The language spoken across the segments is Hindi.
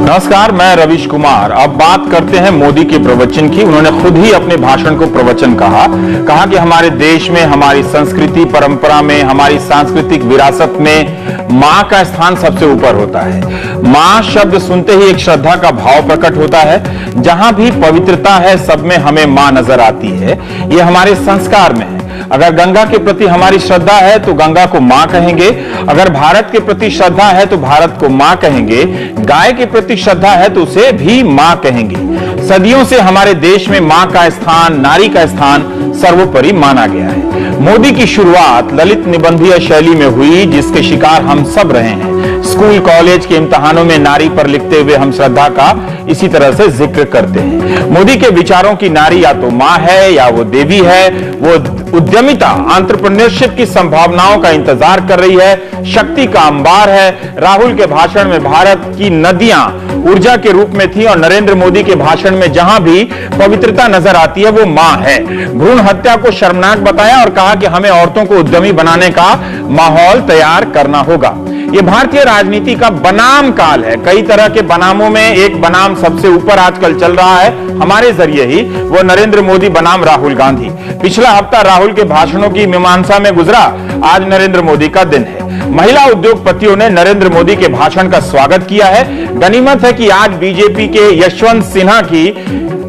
नमस्कार, मैं रवीश कुमार। अब बात करते हैं मोदी के प्रवचन की। उन्होंने खुद ही अपने भाषण को प्रवचन कहा कि हमारे देश में, हमारी संस्कृति परंपरा में, हमारी सांस्कृतिक विरासत में मां का स्थान सबसे ऊपर होता है। मां शब्द सुनते ही एक श्रद्धा का भाव प्रकट होता है। जहां भी पवित्रता है, सब में हमें मां नजर आती है। ये हमारे संस्कार में है। अगर गंगा के प्रति हमारी श्रद्धा है तो गंगा को मां कहेंगे। अगर भारत के प्रति श्रद्धा है तो भारत को मां कहेंगे। गाय के प्रति श्रद्धा है तो उसे भी मां कहेंगे। सदियों से हमारे देश में मां का स्थान, नारी का स्थान सर्वोपरि माना गया है। मोदी की शुरुआत ललित निबंधीय शैली में हुई, जिसके शिकार हम सब रहे हैं। स्कूल कॉलेज के इम्तिहानों में नारी पर लिखते हुए हम श्रद्धा का इसी तरह से जिक्र करते हैं। मोदी के विचारों की नारी या तो मां है या वो देवी है। वो उद्यमिता, एंटरप्रेन्योरशिप की संभावनाओं का इंतजार कर रही है। शक्ति का अंबार है। राहुल के भाषण में भारत की नदियां ऊर्जा के रूप में थी और नरेंद्र मोदी के भाषण में जहां भी पवित्रता नजर आती है वो मां है। भ्रूण हत्या को शर्मनाक बताया और कहा कि हमें औरतों को उद्यमी बनाने का माहौल तैयार करना होगा। ये भारतीय राजनीति का बनाम काल है। कई तरह के बनामों में एक बनाम सबसे ऊपर आजकल चल रहा है, हमारे जरिए ही, वो नरेंद्र मोदी बनाम राहुल गांधी। पिछला हफ्ता राहुल के भाषणों की मीमांसा में गुजरा, आज नरेंद्र मोदी का दिन है। महिला उद्योगपतियों ने नरेंद्र मोदी के भाषण का स्वागत किया है। गनीमत है कि आज बीजेपी के यशवंत सिन्हा की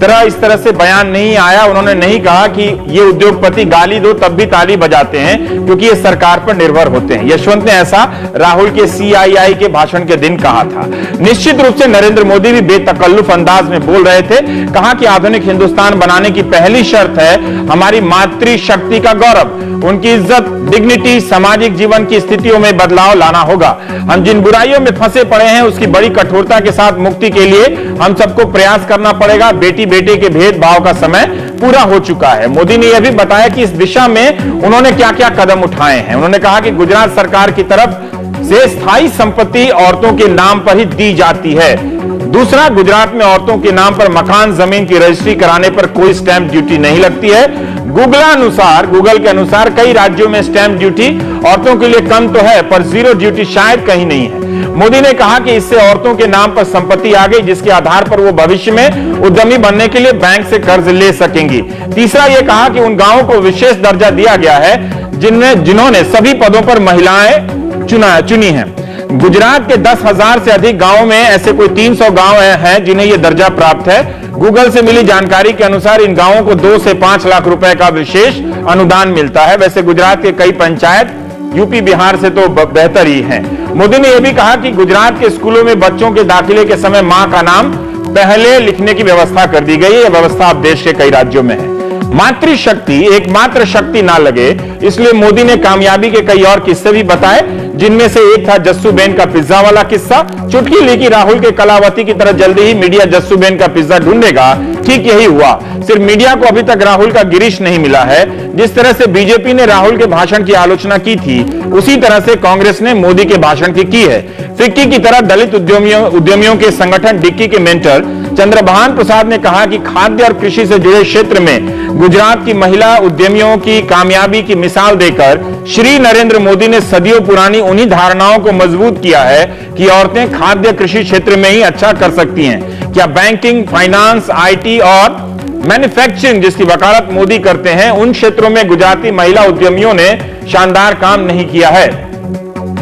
तरह इस तरह से बयान नहीं आया। उन्होंने नहीं कहा कि ये उद्योगपति गाली दो तब भी ताली बजाते हैं क्योंकि ये सरकार पर निर्भर होते हैं। यशवंत ने ऐसा राहुल के CII के भाषण के दिन कहा था। निश्चित रूप से नरेंद्र मोदी भी बेतकल्लुफ अंदाज में बोल रहे थे। कहा कि आधुनिक हिंदुस्तान बनाने की पहली शर्त है हमारी मातृशक्ति का गौरव, उनकी इज्जत, डिग्निटी, सामाजिक जीवन की स्थितियों में बदलाव लाना होगा। हम जिन बुराइयों में फंसे पड़े हैं उसकी बड़ी कठोरता के साथ मुक्ति के लिए हम सबको प्रयास करना पड़ेगा। बेटी बेटे के भेदभाव का समय पूरा हो चुका है। मोदी ने यह भी बताया कि इस दिशा में उन्होंने क्या क्या कदम उठाए हैं। उन्होंने कहा कि गुजरात सरकार की तरफ से स्थायी संपत्ति औरतों के नाम पर ही दी जाती है। दूसरा, गुजरात में औरतों के नाम पर मकान, जमीन की रजिस्ट्री कराने पर कोई स्टैंप ड्यूटी नहीं लगती है। गूगल के अनुसार कई राज्यों में स्टैंप ड्यूटी औरतों के लिए कम तो है, पर जीरो ड्यूटी शायद कहीं नहीं है। मोदी ने कहा कि इससे औरतों के नाम पर संपत्ति आ गई, जिसके आधार पर वो भविष्य में उद्यमी बनने के लिए बैंक से कर्ज ले सकेंगी। तीसरा, ये कहा कि उन गांवों को विशेष दर्जा दिया गया है जिन्होंने सभी पदों पर महिलाएं चुनी हैं। गुजरात के 10,000 से अधिक गांवों में ऐसे कोई 300 गांव हैं जिन्हें यह दर्जा प्राप्त है। गूगल से मिली जानकारी के अनुसार इन गांवों को 2 से 5 लाख रुपए का विशेष अनुदान मिलता है। वैसे गुजरात के कई पंचायत यूपी बिहार से तो बेहतर ही हैं। मोदी ने यह भी कहा कि गुजरात के स्कूलों में बच्चों के दाखिले के समय मां का नाम पहले लिखने की व्यवस्था कर दी गई है। यह व्यवस्था अब देश के कई राज्यों में है। मातृशक्ति एकमात्र शक्ति ना लगे, इसलिए मोदी ने कामयाबी के कई और किस्से भी बताए, जिनमें से एक था जस्सूबेन का पिज्जा वाला किस्सा। चुटकी ली कि राहुल के कलावती की तरह जल्दी ही मीडिया जस्सूबेन का पिज्जा ढूंढेगा। ठीक यही हुआ। सिर्फ मीडिया को अभी तक राहुल का गिरीश नहीं मिला है। जिस तरह से बीजेपी ने राहुल के भाषण की आलोचना की थी, उसी तरह से कांग्रेस ने मोदी के भाषण की है। फिक्की की तरह दलित उद्यमियों के संगठन डिक्की के मेंटर चंद्रभान प्रसाद ने कहा कि खाद्य और कृषि से जुड़े क्षेत्र में गुजरात की महिला उद्यमियों की कामयाबी की मिसाल देकर श्री नरेंद्र मोदी ने सदियों पुरानी उन्हीं धारणाओं को मजबूत किया है कि औरतें खाद्य कृषि क्षेत्र में ही अच्छा कर सकती हैं। क्या बैंकिंग, फाइनेंस, IT और मैन्युफैक्चरिंग, जिसकी वकालत मोदी करते हैं, उन क्षेत्रों में गुजराती महिला उद्यमियों ने शानदार काम नहीं किया है?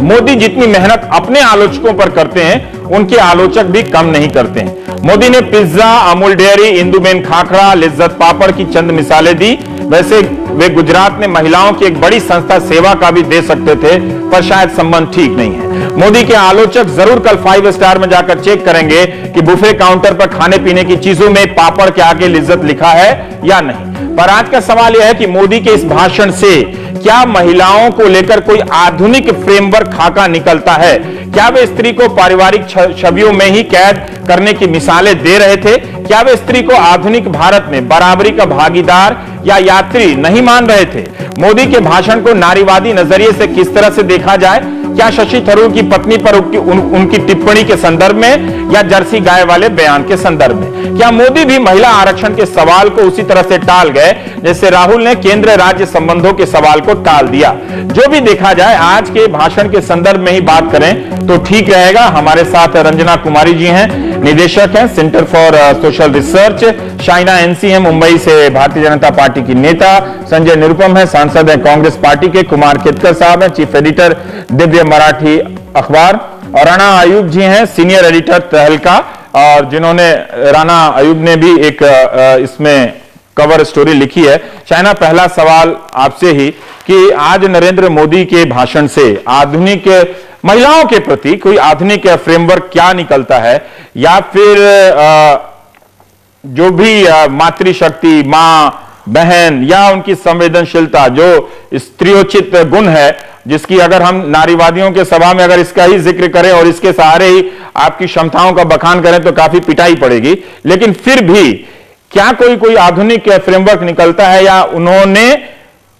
मोदी जितनी मेहनत अपने आलोचकों पर करते हैं, उनके आलोचक भी कम नहीं करते हैं। मोदी ने पिज्जा, अमूल डेयरी, इंदुबेन खाखरा, लिज्जत पापड़ की चंद मिसालें दी। वैसे वे गुजरात में महिलाओं की एक बड़ी संस्था सेवा का भी दे सकते थे, पर शायद संबंध ठीक नहीं है। मोदी के आलोचक जरूर कल 5 स्टार में जाकर चेक करेंगे कि बुफे काउंटर पर खाने पीने की चीजों में पापड़ के आगे लिज्जत लिखा है या नहीं। पर आज का सवाल यह है कि मोदी के इस भाषण से क्या महिलाओं को लेकर कोई आधुनिक फ्रेमवर्क खाका निकलता है? क्या वे स्त्री को पारिवारिक छवियों में ही कैद करने की मिसालें दे रहे थे? क्या वे स्त्री को आधुनिक भारत में बराबरी का भागीदार या यात्री नहीं मान रहे थे? मोदी के भाषण को नारीवादी नजरिए से किस तरह से देखा जाए? क्या शशि थरूर की पत्नी पर उनकी टिप्पणी के संदर्भ में या जर्सी गाय वाले बयान के संदर्भ में? क्या मोदी भी महिला आरक्षण के सवाल को उसी तरह से टाल गए जैसे राहुल ने केंद्र राज्य संबंधों के सवाल को टाल दिया? जो भी देखा जाए, आज के भाषण के संदर्भ में ही बात करें तो ठीक रहेगा। हमारे साथ रंजना कुमारी जी हैं, निदेशक हैं centre for social research. Shaina NC है मुंबई से, भारतीय जनता पार्टी की नेता। संजय निरुपम है, सांसद है कांग्रेस पार्टी के। कुमार केतकर साहब हैं, चीफ एडिटर दिव्य मराठी अखबार। और राणा आयुब जी हैं, सीनियर एडिटर तहलका, और जिन्होंने राणा आयुब ने भी एक इसमें कवर स्टोरी लिखी है। शाइना, पहला सवाल आपसे ही कि आज नरेंद्र मोदी के भाषण से आधुनिक महिलाओं के प्रति कोई आधुनिक फ्रेमवर्क क्या निकलता है, या फिर जो भी मातृशक्ति, मां, बहन या उनकी संवेदनशीलता जो स्त्रियोचित गुण है, जिसकी अगर हम नारीवादियों के सभा में अगर इसका ही जिक्र करें और इसके सहारे ही आपकी क्षमताओं का बखान करें तो काफी पिटाई पड़ेगी, लेकिन फिर भी क्या कोई आधुनिक फ्रेमवर्क निकलता है, या उन्होंने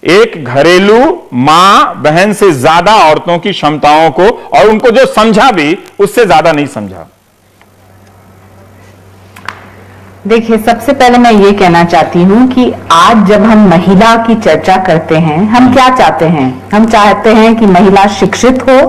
एक घरेलू मां बहन से ज्यादा औरतों की क्षमताओं को और उनको जो समझा भी उससे ज्यादा नहीं समझा? देखिए, सबसे पहले मैं ये कहना चाहती हूँ कि आज जब हम महिला की चर्चा करते हैं, हम क्या चाहते हैं? हम चाहते हैं कि महिला शिक्षित हो,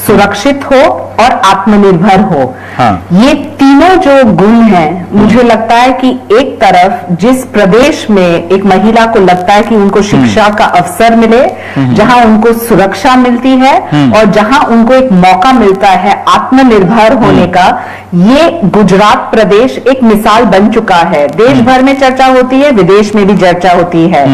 सुरक्षित हो और आत्मनिर्भर हो। हाँ। ये तीनों जो गुण हैं, मुझे लगता है कि एक तरफ जिस प्रदेश में एक महिला को लगता है कि उनको शिक्षा का अवसर मिले, जहां उनको सुरक्षा मिलती है और जहां उनको एक मौका मिलता है आत्मनिर्भर होने का, ये गुजरात प्रदेश एक मिसाल बन चुका है। देश भर में चर्चा होती है, विदेश में भी चर्चा होती है।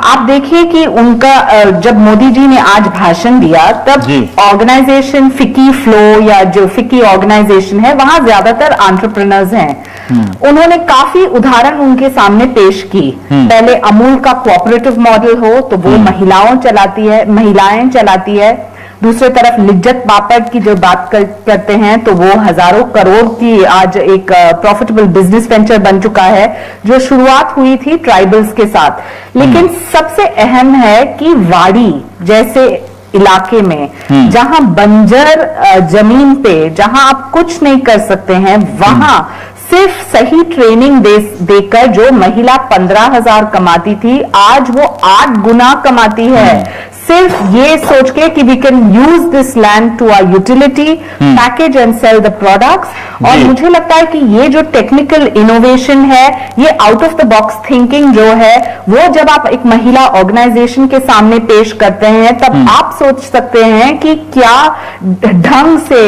आप देखिए कि उनका जब मोदी जी ने आज भाषण दिया तब ऑर्गेनाइजेशन फिक्की फ्लो या जो फिक्की ऑर्गेनाइजेशन है वहां ज्यादातर एंटरप्रेन्योर्स हैं। उन्होंने काफी उदाहरण उनके सामने पेश की। पहले अमूल का कोऑपरेटिव मॉडल हो तो वो महिलाएं चलाती है। दूसरी तरफ लिज्जत पापड़ की जो बात करते हैं तो वो हजारों करोड़ की आज एक प्रॉफिटेबल बिजनेस वेंचर बन चुका है, जो शुरुआत हुई थी ट्राइबल्स के साथ। लेकिन सबसे अहम है कि वाड़ी जैसे इलाके में जहां बंजर जमीन पे जहां आप कुछ नहीं कर सकते हैं, वहां सिर्फ सही ट्रेनिंग देकर जो महिला 15,000 कमाती थी, आज वो 8 गुना कमाती है। सिर्फ ये सोच के कि we can use this land to our utility, package and sell the products. और मुझे लगता है कि ये जो टेक्निकल इनोवेशन है, ये out of the box thinking जो है, वो जब आप एक महिला ऑर्गेनाइजेशन के सामने पेश करते हैं तब आप सोच सकते हैं कि क्या ढंग से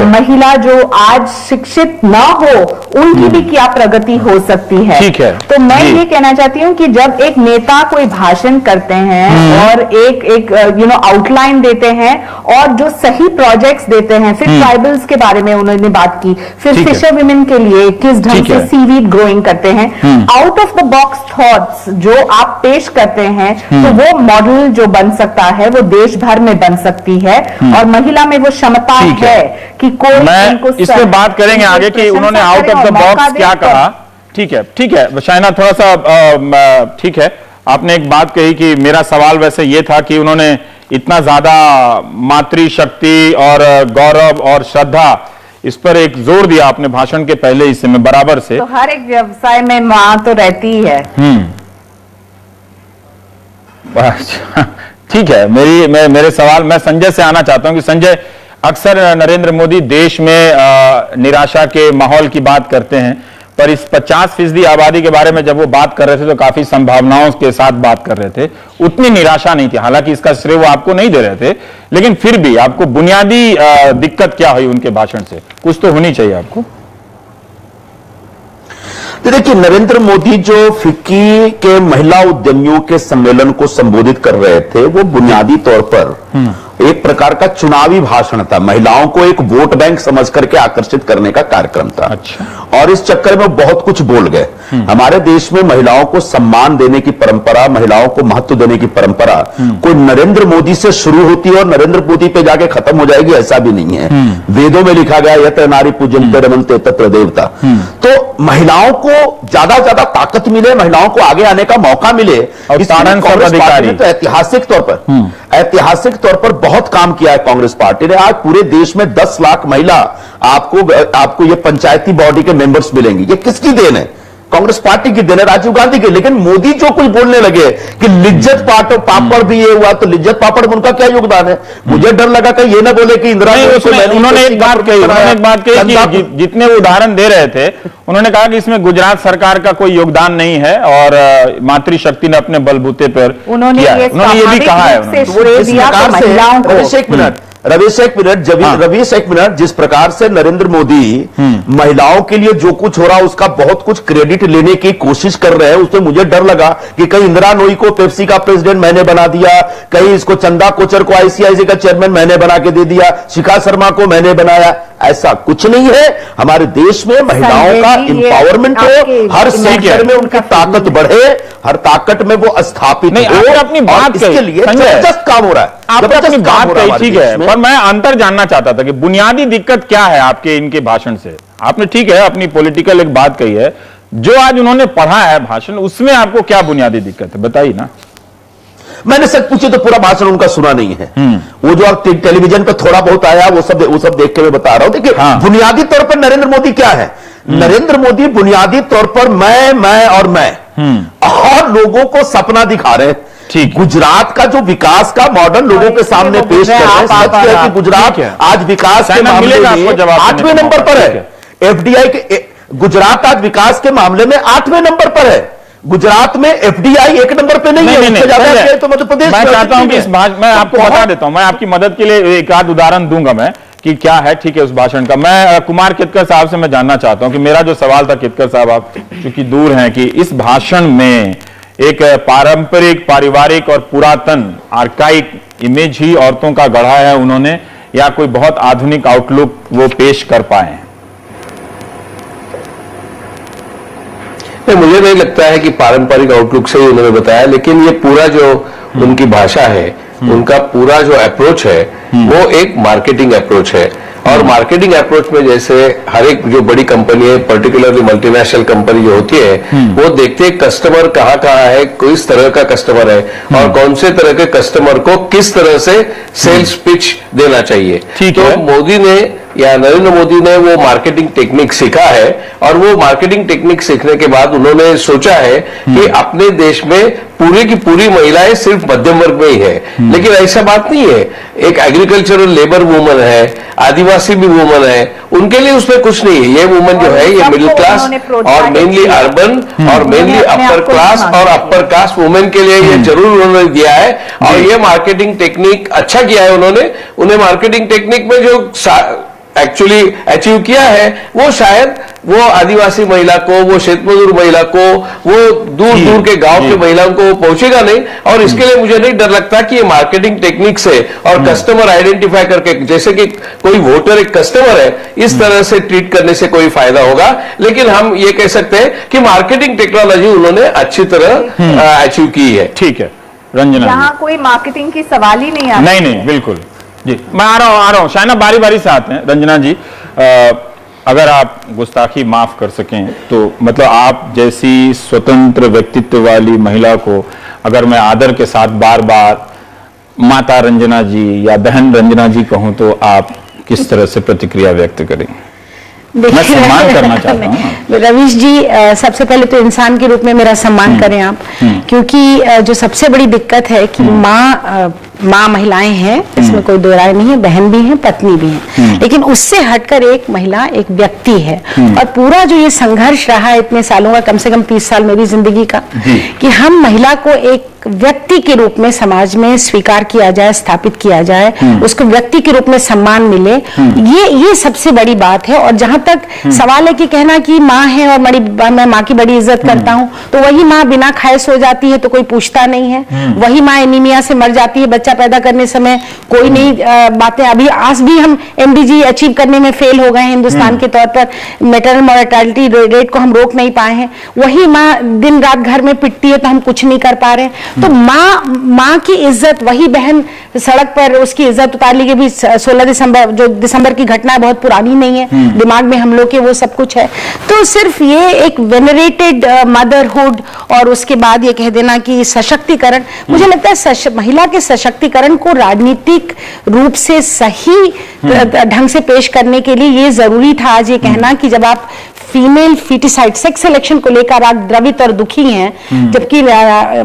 महिला जो आज शिक्षित ना हो उनकी भी क्या प्रगति हो सकती है। ठीक है। तो मैं ये कहना चाहती हूँ कि जब एक नेता कोई भाषण करते हैं और एक आउटलाइन देते हैं और जो सही प्रोजेक्ट्स देते हैं, फिर ट्राइबल्स के बारे में उन्होंने बात की, फिर फिशर विमेन के लिए किस ढंग से सीवीड ग्रोइंग करते हैं, out of the box thoughts जो आप पेश करते हैं, तो वो मॉडल जो बन सकता है वो देश भर में बन सकती है। और महिला में वो क्षमता है कि कोई मैं इसमें बात करेंगे आगे कि उन्होंने आउट ऑफ द बॉक्स क्या कहा। ठीक है शाइना, थोड़ा सा ठीक है, आपने एक बात कही कि मेरा सवाल वैसे ये था कि उन्होंने इतना ज्यादा मातृशक्ति और गौरव और श्रद्धा, इस पर एक जोर दिया आपने भाषण के पहले हिस्से में बराबर से। तो हर एक व्यवसाय में मां तो रहती ही है। ठीक है, मेरे सवाल, मैं संजय से आना चाहता हूं कि संजय, अक्सर नरेंद्र मोदी देश में निराशा के माहौल की बात करते हैं, पर इस 50% आबादी के बारे में जब वो बात कर रहे थे तो काफी संभावनाओं के साथ बात कर रहे थे, उतनी निराशा नहीं थी। हालांकि इसका श्रेय वो आपको नहीं दे रहे थे, लेकिन फिर भी आपको बुनियादी दिक्कत क्या हुई उनके भाषण से? कुछ तो होनी चाहिए आपको। देखिए, नरेंद्र मोदी जो फिक्की के महिला उद्यमियों के सम्मेलन को संबोधित कर रहे थे, वो बुनियादी तौर पर एक प्रकार का चुनावी भाषण था। महिलाओं को एक वोट बैंक समझ करके आकर्षित करने का कार्यक्रम था। अच्छा। और इस चक्कर में बहुत कुछ बोल गए। हमारे देश में महिलाओं को सम्मान देने की परंपरा, महिलाओं को महत्व देने की परंपरा कोई नरेंद्र मोदी से शुरू होती है और नरेंद्र मोदी पे जाके खत्म हो जाएगी, ऐसा भी नहीं है। वेदों में लिखा गया यत्र नारी पूज्यन्ते रमन्ते तत्र देवता। तो महिलाओं को ज्यादा ताकत मिले, महिलाओं को आगे आने का मौका मिले, और तो ऐतिहासिक तौर पर ऐतिहासिक तौर पर बहुत काम किया है कांग्रेस पार्टी ने। आज पूरे देश में 10 लाख महिला आपको ये पंचायती बॉडी के मेंबर्स मिलेंगी। ये किसकी देन है? कांग्रेस पार्टी की देन है, राजीव गांधी की। लेकिन मोदी जो कुछ बोलने लगे कि लिज्जत पापड़ भी ये हुआ, तो लिज्जत पापड़ में उनका क्या योगदान है? मुझे डर लगा कि ये ना बोले कि इंदिरा उन्होंने एक बात कही कि जितने उदाहरण दे रहे थे, उन्होंने कहा कि इसमें गुजरात सरकार का कोई योगदान नहीं है और मातृशक्ति ने अपने बलबूते पर उन्होंने ये भी कहा है। रवीश एक मिनट, जिस प्रकार से नरेंद्र मोदी महिलाओं के लिए जो कुछ हो रहा है उसका बहुत कुछ क्रेडिट लेने की कोशिश कर रहे हैं, उससे मुझे डर लगा कि कहीं इंदिरा नोई को पेप्सी का प्रेसिडेंट मैंने बना दिया, कहीं इसको चंदा कोचर को आईसीआईसी का चेयरमैन मैंने बना के दे दिया, शिखा शर्मा को मैंने बनाया। ऐसा कुछ नहीं है। हमारे देश में महिलाओं का एम्पावरमेंट हो, हर सेक्टर में उनकी ताकत बढ़े, हर ताकत में वो स्थापित हो। अपनी बात इसके लिए जबरदस्त काम हो रहा है। आपने अपनी बात कही, ठीक है, पर मैं अंतर जानना चाहता था कि बुनियादी दिक्कत क्या है आपके इनके भाषण से। आपने ठीक है अपनी पॉलिटिकल एक बात कही है, जो आज उन्होंने पढ़ा है भाषण, उसमें आपको क्या बुनियादी दिक्कत है बताइए ना। मैंने सच पूछे तो पूरा भाषण उनका सुना नहीं है। वो जो आप टेलीविजन पे थोड़ा बहुत आया वो सब देख के मैं बता रहा हूं। देखिए बुनियादी तौर पर नरेंद्र मोदी क्या है? नरेंद्र मोदी बुनियादी तौर पर मैं और लोगों को सपना दिखा रहे हैं। गुजरात का जो विकास का मॉडल लोगों के सामने पेश कर रहे हैं। सच है कि गुजरात आज विकास के मामले में 8वें नंबर पर है। एफडीआई के गुजरात आज विकास के मामले में 8वें नंबर पर है। गुजरात में एफडीआई 1 नंबर पे नहीं है, तो मध्य प्रदेश। मैं चाहता हूं कि मैं आपको बता देता हूं, मैं आपकी मदद के लिए एक आध उदाहरण दूंगा मैं कि क्या है, ठीक है, उस भाषण का। मैं कुमार कितकर साहब से मैं जानना चाहता हूं कि मेरा जो सवाल था, कितकर साहब आप चूंकि दूर हैं, कि इस भाषण में एक पारंपरिक, पारिवारिक और पुरातन आर्काइक इमेज ही औरतों का गढ़ा है उन्होंने, या कोई बहुत आधुनिक आउटलुक वो पेश कर पाए हैं? मुझे नहीं लगता है कि पारंपरिक आउटलुक से ही उन्होंने बताया, लेकिन ये पूरा जो उनकी भाषा है, उनका पूरा जो अप्रोच है वो एक मार्केटिंग अप्रोच है। और मार्केटिंग अप्रोच में जैसे हर एक जो बड़ी कंपनी है, पर्टिकुलरली मल्टीनेशनल कंपनी जो होती है, वो देखते हैं कस्टमर कहाँ है, किस तरह का कस्टमर है और कौन से तरह के कस्टमर को किस तरह से सेल्स पिच देना चाहिए। तो मोदी ने या नरेंद्र मोदी ने वो मार्केटिंग टेक्निक सीखा है और वो मार्केटिंग टेक्निक सीखने के बाद उन्होंने सोचा है कि अपने देश में पूरी की पूरी महिलाएं सिर्फ मध्यम वर्ग में ही है। लेकिन ऐसा बात नहीं है। एक एग्रीकल्चरल लेबर वुमन है, आदिवासी भी वुमन है, उनके लिए उसमें कुछ नहीं है। ये वुमन जो है ये मिडिल क्लास और मेनली अर्बन और मेनली अपर क्लास और अपर कास्ट वुमेन के लिए ये जरूर उन्होंने दिया है। और ये मार्केटिंग टेक्निक अच्छा किया है उन्होंने। उन्हें मार्केटिंग टेक्निक में जो एक्चुअली अचीव किया है वो शायद वो आदिवासी महिला को, वो क्षेत्रमजदूर महिला को, वो दूर दूर के गांव के महिलाओं को पहुंचेगा नहीं। और इसके लिए मुझे नहीं डर लगता कि ये मार्केटिंग टेक्निक से और कस्टमर आइडेंटिफाई करके, जैसे कि कोई वोटर एक कस्टमर है, इस तरह से ट्रीट करने से कोई फायदा होगा। लेकिन हम ये कह सकते हैं कि मार्केटिंग टेक्नोलॉजी उन्होंने अच्छी तरह अचीव की है। ठीक है रंजना, यहाँ कोई मार्केटिंग की सवाल ही नहीं आता। नहीं बिल्कुल जी। मैं आ रहा हूं शायना, बारी बारी से आते हैं। रंजना जी, अगर आप गुस्ताखी माफ कर सकें तो, मतलब आप जैसी स्वतंत्र व्यक्तित्व वाली महिला को अगर मैं आदर के साथ बार बार माता रंजना जी या बहन रंजना जी कहूं तो आप किस तरह से प्रतिक्रिया व्यक्त करेंगे? मैं सम्मान करना चाहता हूं। रवीश जी, सबसे पहले तो इंसान के रूप में मेरा सम्मान करें आप, क्योंकि जो सबसे बड़ी दिक्कत है कि माँ महिलाएं हैं, इसमें कोई दो राय नहीं है, बहन भी है, पत्नी भी है, लेकिन उससे हटकर एक महिला एक व्यक्ति है। और पूरा जो ये संघर्ष रहा है इतने सालों का, कम से कम 30 साल मेरी जिंदगी का, कि हम महिला को एक व्यक्ति के रूप में समाज में स्वीकार किया जाए, स्थापित किया जाए, उसको व्यक्ति के रूप में सम्मान मिले, ये सबसे बड़ी बात है। और जहां तक सवाल है कि कहना कि माँ है और मैं माँ की बड़ी इज्जत करता हूं, तो वही माँ बिना खाए सो जाती है तो कोई पूछता नहीं है, वही माँ एनीमिया से मर जाती है बच्चा पैदा करने समय, कोई नहीं बातें। अभी आज भी हम MDG अचीव करने में फेल हो गए हैं हिंदुस्तान के तौर पर, मैटरनल मोर्टेलिटी रेट को हम रोक नहीं पाए हैं। वही माँ दिन रात घर में पिटती है तो हम कुछ नहीं कर पा रहे हैं। तो माँ की इज्जत, वही बहन सड़क पर उसकी इज्जत उतार ली गई भी 16 दिसंबर, जो दिसंबर की घटना है बहुत पुरानी नहीं है, दिमाग में हम लोग के वो सब कुछ है। तो सिर्फ ये एक वेनरेटेड मदरहुड और उसके बाद ये कह देना कि सशक्तिकरण, मुझे लगता है महिला के सशक्तिकरण को राजनीतिक रूप से सही ढंग से पेश करने के लिए ये जरूरी था आज ये कहना कि जब आप फीमेल फीटिसाइड सेक्स सिलेक्शन को लेकर आप द्रवित और दुखी हैं, जबकि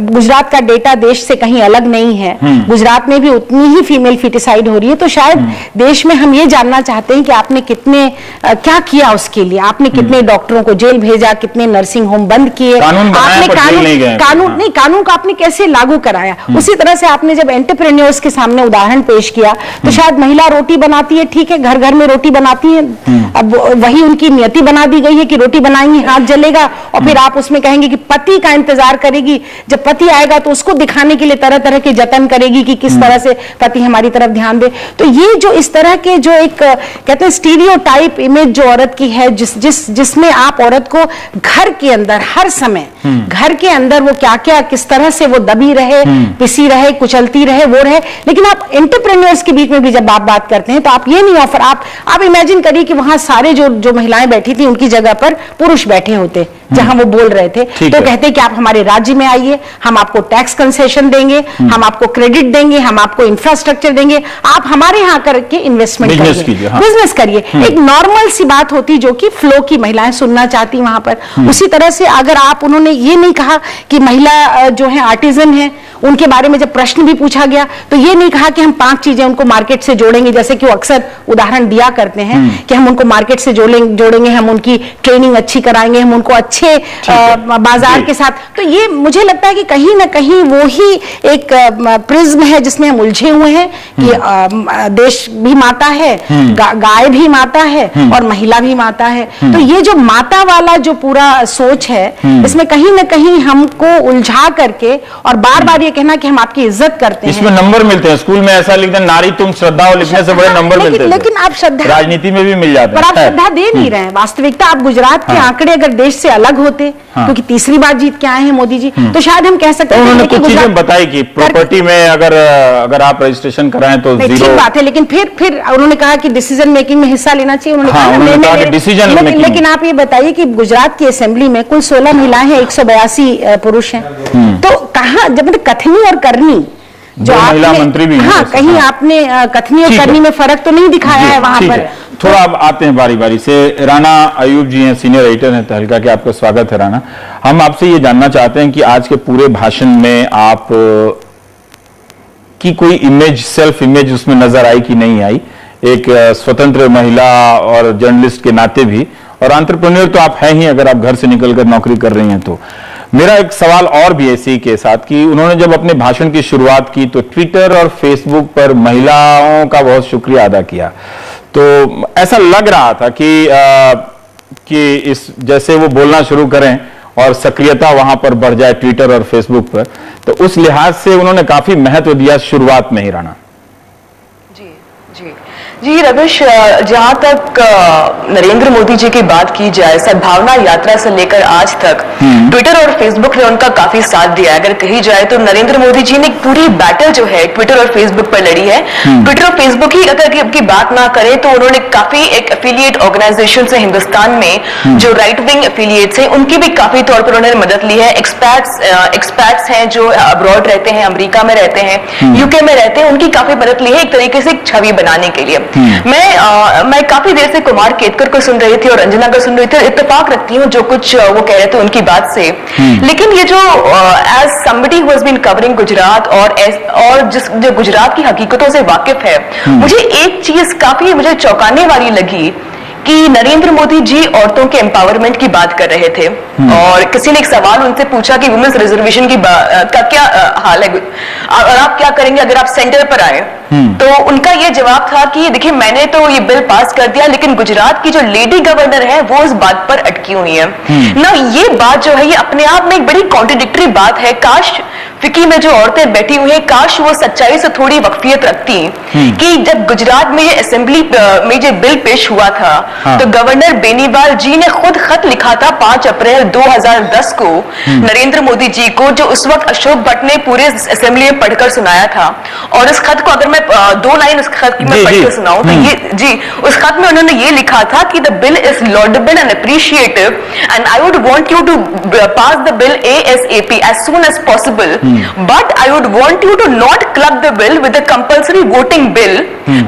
गुजरात का डेटा देश से कहीं अलग नहीं है, गुजरात में भी उतनी ही फीमेल फीटिसाइड हो रही है। तो शायद देश में हम ये जानना चाहते हैं कि आपने कितने क्या किया उसके लिए, आपने कितने डॉक्टरों को जेल भेजा, कितने नर्सिंग होम बंद किए, आपने कानून का आपने कैसे लागू कराया। उसी तरह से आपने जब एंटरप्रेन्योर्स के सामने उदाहरण पेश किया, तो शायद महिला रोटी बनाती है, ठीक है, घर घर में रोटी बनाती है, अब वही उनकी नियति बना दी गई है कि रोटी बनाएंगी हाथ जलेगा, और फिर आप उसमें कहेंगे कि पति का इंतजार करेगी, जब पति आएगा तो उसको दिखाने के लिए तरह तरह के जतन करेगी कि किस तरह से पति हमारी तरफ ध्यान दे। तो ये जो इस तरह के जो एक कहते हैं स्टीरियोटाइप इमेज जो औरत की है, जिसमें आप औरत को घर के अंदर हर समय घर के अंदर वो क्या क्या किस तरह से वो दबी रहे, पिसी रहे, कुचलती रहे, वो रहे। लेकिन आप एंटरप्रेन्योर्स के बीच में भी जब आप बात करते हैं तो आप ये नहीं ऑफर, आप इमेजिन करिए कि वहां सारे जो महिलाएं बैठी थी उनकी जगह पर पुरुष बैठे होते जहां वो बोल रहे थे, तो कहते कि आप हमारे राज्य में आइए, हम आपको टैक्स कंसेशन देंगे, हम आपको क्रेडिट देंगे, हम आपको इंफ्रास्ट्रक्चर देंगे, आप हमारे यहाँ करके इन्वेस्टमेंट करिए, बिजनेस करिए। एक नॉर्मल सी बात होती जो कि फ्लो की महिलाएं सुनना चाहती वहां पर। उसी तरह से अगर आप, उन्होंने ये नहीं कहा कि महिला जो है आर्टिजन है, उनके बारे में जब प्रश्न भी पूछा गया तो ये नहीं कहा कि हम 5 चीजें उनको मार्केट से जोड़ेंगे, जैसे कि वो अक्सर उदाहरण दिया करते हैं कि हम उनको मार्केट से जोड़ेंगे, हम उनकी ट्रेनिंग अच्छी कराएंगे, हम उनको अच्छे बाजार के साथ। तो ये मुझे लगता है कि कहीं ना कहीं वो ही एक प्रिज्म है जिसमें हम उलझे हुए हैं कि देश भी माता है, गाय भी माता है और महिला भी माता है। तो ये जो माता वाला जो पूरा सोच है, इसमें कहीं ना कहीं हमको उलझा करके और बार बार ये कहना कि हम आपकी इज्जत करते हैं। इसमें नंबर मिलते हैं, स्कूल में ऐसा लिखते हैं नारी तुम श्रद्धा, और लिखने से बड़े नंबर मिलते हैं। लेकिन आप श्रद्धा, राजनीति में भी मिल जाते हैं, पर आप श्रद्धा दे नहीं रहे हैं। वास्तविकता आप गुजरात के आंकड़े अगर देश से अलग होते, क्योंकि तीसरी बार जीत के आए हैं मोदी जी, तो शायद हम कह सकते हैं। उन्होंने कुछ चीजें बताई कि प्रॉपर्टी में अगर आप रजिस्ट्रेशन कराएं तो जीरो, ठीक बात है, लेकिन फिर उन्होंने कहा कि डिसीजन मेकिंग में हिस्सा लेना चाहिए। उन्होंने कहा डिसीजन मेकिंग। लेकिन आप ये बताइए कि गुजरात की असेंबली में कुल 16 महिलाएं हैं, 182 पुरुष हैं, तो कहाँ जब कथनी और करनी जो महिला मंत्री भी, हाँ, कहीं आपने कथनी और करनी में फर्क तो नहीं दिखाया है वहां पर। थोड़ा अब आते हैं बारी बारी से। राणा अयूब जी हैं, सीनियर एडिटर हैं तहलका के, आपका स्वागत है राणा। हम आपसे ये जानना चाहते हैं कि आज के पूरे भाषण में आप की कोई इमेज, सेल्फ इमेज उसमें नजर आई कि नहीं आई, एक स्वतंत्र महिला और जर्नलिस्ट के नाते भी, और एंटरप्रेन्योर तो आप हैं ही अगर आप घर से निकलकर नौकरी कर रही हैं तो। मेरा एक सवाल और भी इसी के साथ कि उन्होंने जब अपने भाषण की शुरुआत की तो ट्विटर और फेसबुक पर महिलाओं का बहुत शुक्रिया अदा किया, तो ऐसा लग रहा था कि इस जैसे वो बोलना शुरू करें और सक्रियता वहां पर बढ़ जाए ट्विटर और फेसबुक पर, तो उस लिहाज से उन्होंने काफी महत्व दिया शुरुआत में ही। राणा जी रविश, जहां तक नरेंद्र मोदी जी की बात की जाए, सद्भावना यात्रा से लेकर आज तक ट्विटर और फेसबुक ने उनका काफी साथ दिया। अगर कही जाए तो नरेंद्र मोदी जी ने एक पूरी बैटल जो है ट्विटर और फेसबुक पर लड़ी है। ट्विटर और फेसबुक ही अगर की बात ना करें तो उन्होंने काफी एक एफिलिएट ऑर्गेनाइजेशन से हिंदुस्तान में जो राइट विंग एफिलिएट्स हैं उनकी भी काफी तौर पर उन्होंने मदद ली है। एक्सपैट्स हैं जो अब्रॉड रहते हैं, अमेरिका में रहते हैं, यूके में रहते हैं, उनकी काफी मदद ली है एक तरीके से एक छवि बनाने के लिए। मैं काफी देर से कुमार केतकर को सुन रही थी और अंजना को सुन रही थी, इत्तेफाक रखती हूँ जो कुछ वो कह रहे थे उनकी बात से। लेकिन ये जो as somebody who has been covering Gujarat और जो गुजरात की हकीकतों से वाकिफ है, मुझे एक चीज काफी मुझे चौंकाने वाली लगी कि नरेंद्र मोदी जी औरतों के एम्पावरमेंट की बात कर रहे थे और किसी ने एक सवाल उनसे पूछा कि वुमेन्स रिजर्वेशन का क्या हाल है और आप क्या करेंगे अगर आप सेंटर पर आए, तो उनका ये जवाब था कि देखिए मैंने तो ये बिल पास कर दिया लेकिन गुजरात की जो लेडी गवर्नर है वो इस बात पर अटकी हुई है ना। ये बात जो है ये अपने आप में एक बड़ी कॉन्ट्रडिक्टरी बात है। काश फिकी में जो औरतें बैठी हुई हैं, काश वो सच्चाई से थोड़ी वक्फियत रखती कि जब गुजरात में ये असेंबली में जो बिल पेश हुआ था, तो गवर्नर बेनीवाल जी ने खुद खत लिखा था 5 अप्रैल 2010 को नरेंद्र मोदी जी को, जो उस वक्त अशोक भट्ट ने पूरे असेंबली में पढ़कर सुनाया था। और इस खत को अगर मैं 2 लाइन उस खत की मैं पढ़कर सुनाऊं तो ये जी, उस खत में उन्होंने ये लिखा था कि the bill is laudable and appreciative and I would want you to pass the bill ASAP as soon as possible, but I would want you to not club the bill with the compulsory voting bill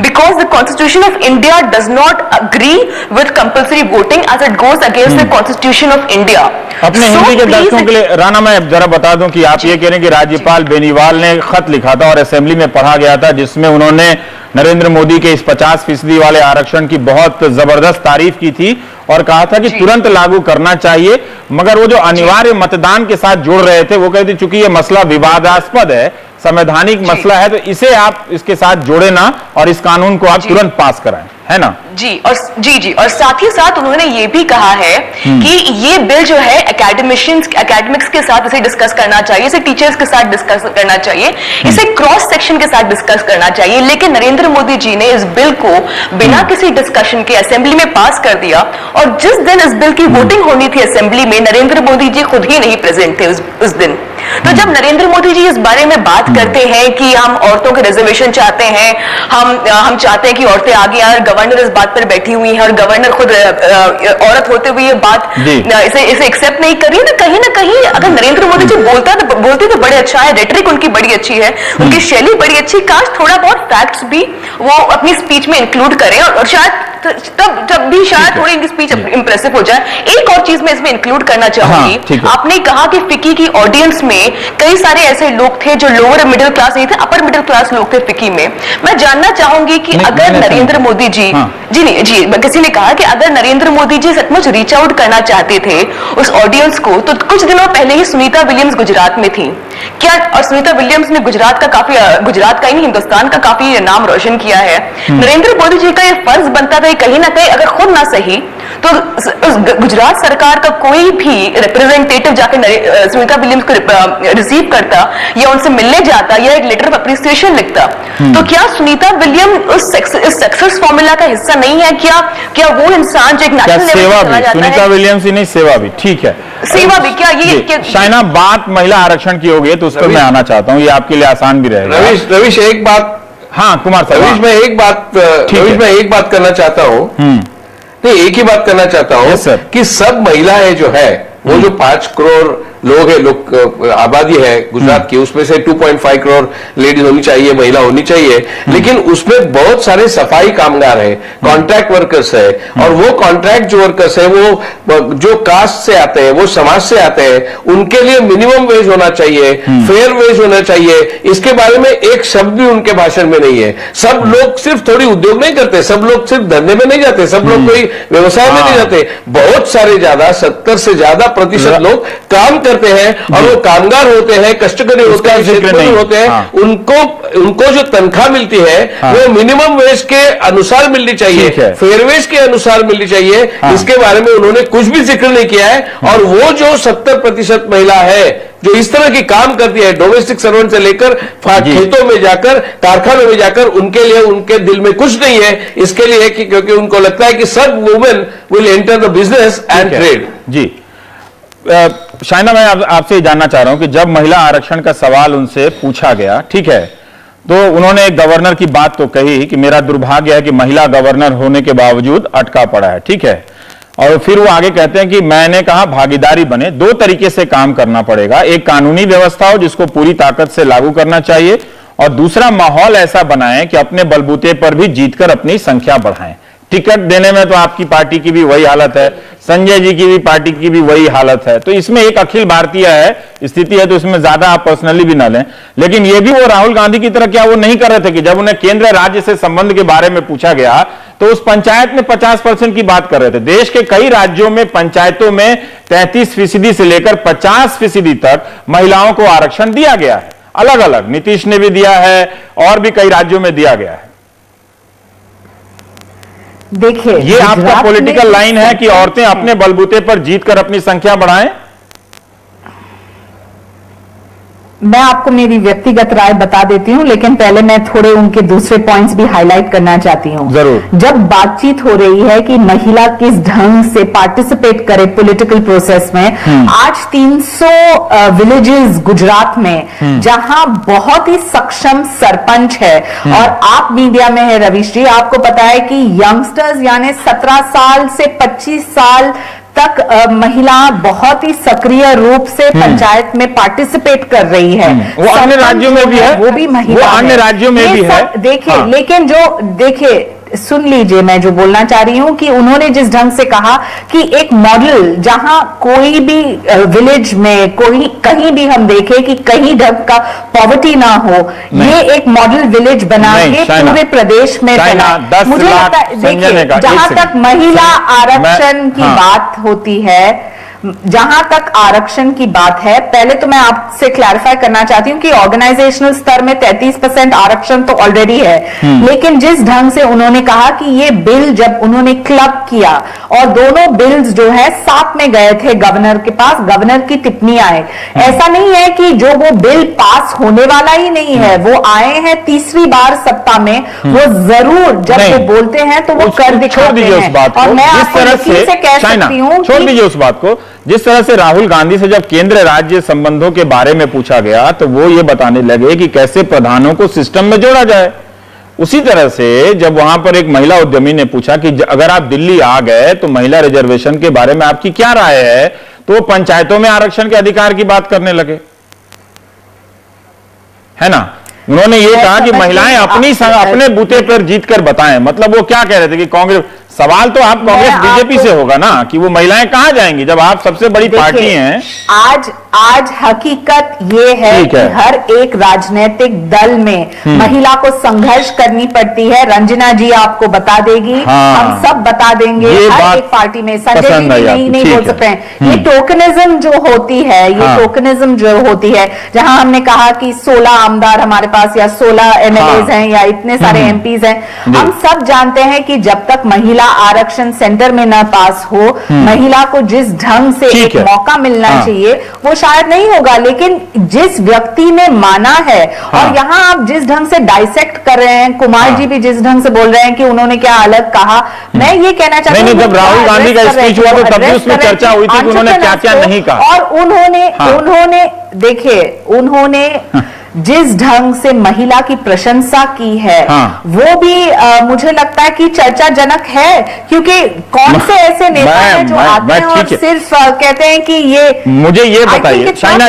because the Constitution of India does not agree with compulsory voting as it goes against the Constitution of India. अपने हिंदी के दर्शकों के लिए राना, मैं जरा बता दूं कि आप ये कह रहे हैं कि राज्यपाल बेनीवाल ने खत लिखा था और असेंबली में पढ़ा गया था, जिसमें उन्होंने नरेंद्र मोदी के इस 50% वाले आरक्षण की बहुत जबरदस्त तारीफ की थी और कहा था कि तुरंत लागू करना चाहिए। मगर वो जो अनिवार्य मतदान के साथ जोड़ रहे थे, वो कहते चूंकि ये मसला विवादास्पद है, संवैधानिक मसला है, तो इसे आप इसके साथ जोड़े ना और इस कानून को आप तुरंत पास कराएं, है ना? जी, और साथ ही साथ उन्होंने ये भी कहा है कि ये बिल जो है एकेडमिक्स के साथ इसे डिस्कस करना चाहिए, इसे टीचर्स के साथ डिस्कस करना चाहिए, इसे क्रॉस सेक्शन के साथ डिस्कस करना चाहिए। लेकिन नरेंद्र मोदी जी ने इस बिल को बिना किसी डिस्कशन के असेंबली में पास कर दिया और जिस दिन इस बिल की वोटिंग होनी थी असेंबली में, नरेंद्र मोदी जी खुद ही नहीं प्रेजेंट थे उस दिन। तो जब नरेंद्र मोदी जी इस बारे में बात करते हैं कि हम औरतों के रिजर्वेशन चाहते हैं, हम चाहते हैं कि औरतें आगे आए, गवर्नर इस बात पर बैठी हुई है और गवर्नर खुद औरत होते हुए ये बात इसे एक्सेप्ट नहीं कर रही है, ना कहीं अगर नरेंद्र मोदी जी बोलते तो बड़े अच्छा है, रेटरिक उनकी बड़ी अच्छी है, उनकी शैली बड़ी अच्छी, काश थोड़ा बहुत फैक्ट्स भी वो अपनी स्पीच में इंक्लूड करें और शायद तब भी शायद थोड़ी इनकी स्पीच इंप्रेसिव हो जाए। एक और चीज मैं इसमें इंक्लूड करना चाहूंगी, आपने कहा कि फिकी की ऑडियंस में कई सारे ऐसे लोग थे जो लोअर मिडिल क्लास नहीं थे, अपर मिडिल क्लास लोग थे फिकी में। मैं जानना चाहूंगी कि अगर नरेंद्र मोदी जी जी किसी ने कहा कि अगर नरेंद्र मोदी जी सचमुच रीच आउट करना चाहते थे उस ऑडियंस को, तो कुछ दिनों पहले ही सुनीता विलियम्स गुजरात में थी क्या, और सुनीता विलियम्स ने गुजरात का ही नहीं हिंदुस्तान का काफी नाम रोशन किया है। नरेंद्र मोदी जी का यह फर्ज बनता था कहीं ना कहीं, अगर खुद ना सही तो गुजरात सरकार का कोई भी रिप्रेजेंटेटिव जाकर सुनीता विलियम्स को रिसीव करता या उनसे मिलने जाता या एक लेटर ऑफ अप्रिसिएशन लिखता। तो क्या सुनीता विलियम्स इस सक्सेस फॉर्मूला का हिस्सा नहीं है? क्या वो इंसान जो एक नेशनल लेवल पर चला जाता है? सुनीता विलियम्स ही नहीं, सेवा भी, ठीक है, सेवा भी क्या ये शाइना, बात महिला आरक्षण की हो गई तो उस पर मैं आना चाहता हूँ, ये आपके लिए आसान भी रहेगा। रविश एक बात, हाँ कुमार साहब, रविश मैं एक बात करना चाहता हूँ, नहीं एक ही बात करना चाहता हूँ कि सब महिलाएं जो है, वो जो 5 करोड़ लोग है, आबादी है गुजरात की, उसमें से 2.5 करोड़ लेडीज होनी चाहिए, महिला होनी चाहिए, लेकिन उसमें बहुत सारे सफाई कामगार है, कॉन्ट्रैक्ट वर्कर्स है, और वो कॉन्ट्रैक्ट जो वर्कर्स है वो जो कास्ट से आते हैं, वो समाज से आते हैं, उनके लिए मिनिमम वेज होना चाहिए, फेयर वेज होना चाहिए। इसके बारे में एक शब्द भी उनके भाषण में नहीं है। सब लोग सिर्फ थोड़ी उद्योग नहीं करते, सब लोग सिर्फ धंधे में नहीं जाते, सब लोग कोई व्यवसाय में नहीं जाते, बहुत सारे ज्यादा 70 से ज्यादा प्रतिशत लोग काम करते हैं और वो कामगार होते हैं, कष्टकरी होते हैं, क्षेत्रफल होते हैं। उनको जो तनख्वाह मिलती है वो मिनिमम वेज के अनुसार मिलनी चाहिए, फेयर वेज के अनुसार मिलनी चाहिए। इसके बारे में उन्होंने कुछ भी जिक्र नहीं किया है। और वो जो 70% महिला है जो इस तरह की काम करती है, डोमेस्टिक सर्वेंट से लेकर खेतों में जाकर, कारखानों में जाकर, उनके लिए उनके दिल में कुछ नहीं है इसके लिए कि क्योंकि उनको लगता है कि सब women will enter the business and trade. जी शाइना, मैं आपसे जानना चाह रहा हूं कि जब महिला आरक्षण का सवाल उनसे पूछा गया, ठीक है, तो उन्होंने एक गवर्नर की बात तो कही कि मेरा दुर्भाग्य है कि महिला गवर्नर होने के बावजूद अटका पड़ा है, ठीक है, और फिर वो आगे कहते हैं कि मैंने कहा भागीदारी बने, 2 तरीके से काम करना पड़ेगा, एक कानूनी व्यवस्था हो जिसको पूरी ताकत से लागू करना चाहिए, और दूसरा माहौल ऐसा बनाएं कि अपने बलबूते पर भी जीतकर अपनी संख्या बढ़ाएं। टिकट देने में तो आपकी पार्टी की भी वही हालत है, संजय जी की भी पार्टी की भी वही हालत है, तो इसमें एक अखिल भारतीय है स्थिति है, तो इसमें ज्यादा आप पर्सनली भी ना लें। लेकिन ये भी वो राहुल गांधी की तरह क्या वो नहीं कर रहे थे कि जब उन्हें केंद्र राज्य से संबंध के बारे में पूछा गया तो उस पंचायत में 50% की बात कर रहे थे। देश के कई राज्यों में पंचायतों में 33% से लेकर 50% तक महिलाओं को आरक्षण दिया गया है, अलग अलग, नीतीश ने भी दिया है और भी कई राज्यों में दिया गया है। देखिए, ये आपका पॉलिटिकल लाइन है कि औरतें अपने बलबूते पर जीतकर अपनी संख्या बढ़ाएं? मैं आपको मेरी व्यक्तिगत राय बता देती हूँ, लेकिन पहले मैं थोड़े उनके दूसरे पॉइंट्स भी हाईलाइट करना चाहती हूँ। जरूर। जब बातचीत हो रही है कि महिला किस ढंग से पार्टिसिपेट करे पॉलिटिकल प्रोसेस में, आज 300 विलेजेस गुजरात में जहां बहुत ही सक्षम सरपंच है, और आप मीडिया में है रवीश जी, आपको पता है कि यंगस्टर्स यानी 17 साल से 25 साल तक महिला बहुत ही सक्रिय रूप से पंचायत में पार्टिसिपेट कर रही है। वो अन्य राज्यों में भी है, वो भी महिला, वो अन्य राज्यों में भी है। देखिए, हाँ। लेकिन जो देखिए, सुन लीजिए, मैं जो बोलना चाह रही हूं कि उन्होंने जिस ढंग से कहा कि एक मॉडल जहां कोई भी विलेज में कोई कहीं भी हम देखें कि कहीं ढंग का पॉवर्टी ना हो, ये एक मॉडल विलेज बना के पूरे प्रदेश में बना। मुझे लगता है, देखिए, जहां तक महिला आरक्षण की बात होती है, जहां तक आरक्षण की बात है, पहले तो मैं आपसे क्लैरिफाई करना चाहती हूं कि ऑर्गेनाइजेशनल स्तर में 33% आरक्षण तो ऑलरेडी है, लेकिन जिस ढंग से उन्होंने कहा कि ये बिल जब उन्होंने क्लब किया और दोनों बिल्स जो है साथ में गए थे गवर्नर के पास, गवर्नर की टिप्पणी आए। ऐसा नहीं है कि जो वो बिल पास होने वाला ही नहीं है, वो आए हैं तीसरी बार सत्ता में, वो जरूर जब वो बोलते हैं तो वो कर दिखाते हैं। और मैं आपको यकीन से कह सकती हूँ, छोड़ दीजिए उस बात को। जिस तरह से राहुल गांधी से जब केंद्र राज्य संबंधों के बारे में पूछा गया तो वो ये बताने लगे कि कैसे प्रधानों को सिस्टम में जोड़ा जाए, उसी तरह से जब वहां पर एक महिला उद्यमी ने पूछा कि अगर आप दिल्ली आ गए तो महिला रिजर्वेशन के बारे में आपकी क्या राय है, तो वो पंचायतों में आरक्षण के अधिकार की बात करने लगे, है ना। उन्होंने ये कहा कि महिलाएं अपने बूते पर जीतकर बताएं। मतलब वो क्या कह रहे थे कि कांग्रेस, सवाल तो आप कांग्रेस बीजेपी से होगा ना कि वो महिलाएं कहां जाएंगी जब आप सबसे बड़ी पार्टी हैं। आज हकीकत ये है कि हर एक राजनीतिक दल में महिला को संघर्ष करनी पड़ती है। रंजना जी आपको बता देगी, हम सब बता देंगे, हर एक पार्टी में। संजय जी नहीं बोल सकते हैं। ये टोकनिज्म जो होती है, ये टोकनिज्म जो होती है, जहां हमने कहा कि 16 आमदार हमारे पास या 16 एमएलएज हैं या इतने सारे एमपीज हैं, हम सब जानते हैं कि जब तक महिला आरक्षण सेंटर में न पास हो, महिला को जिस ढंग से एक मौका मिलना चाहिए वो शायद नहीं होगा। लेकिन जिस व्यक्ति ने माना है, और यहाँ आप जिस ढंग से डाइसेक्ट कर रहे हैं, कुमार जी भी जिस ढंग से बोल रहे हैं कि उन्होंने क्या अलग कहा, मैं ये कहना चाहती हूँ, जब राहुल गांधी का स्पीच हुआ तो तब भी उसमें चर्चा हुई थी कि उन्होंने क्या क्या नहीं कहा, और उन्होंने देखिए, उन्होंने जिस ढंग से महिला की प्रशंसा की है, वो भी मुझे लगता है कि चर्चाजनक है, क्योंकि कौन से ऐसे नेता हैं जो आते हैं और सिर्फ कहते हैं कि ये, मुझे ये बताइए शाइना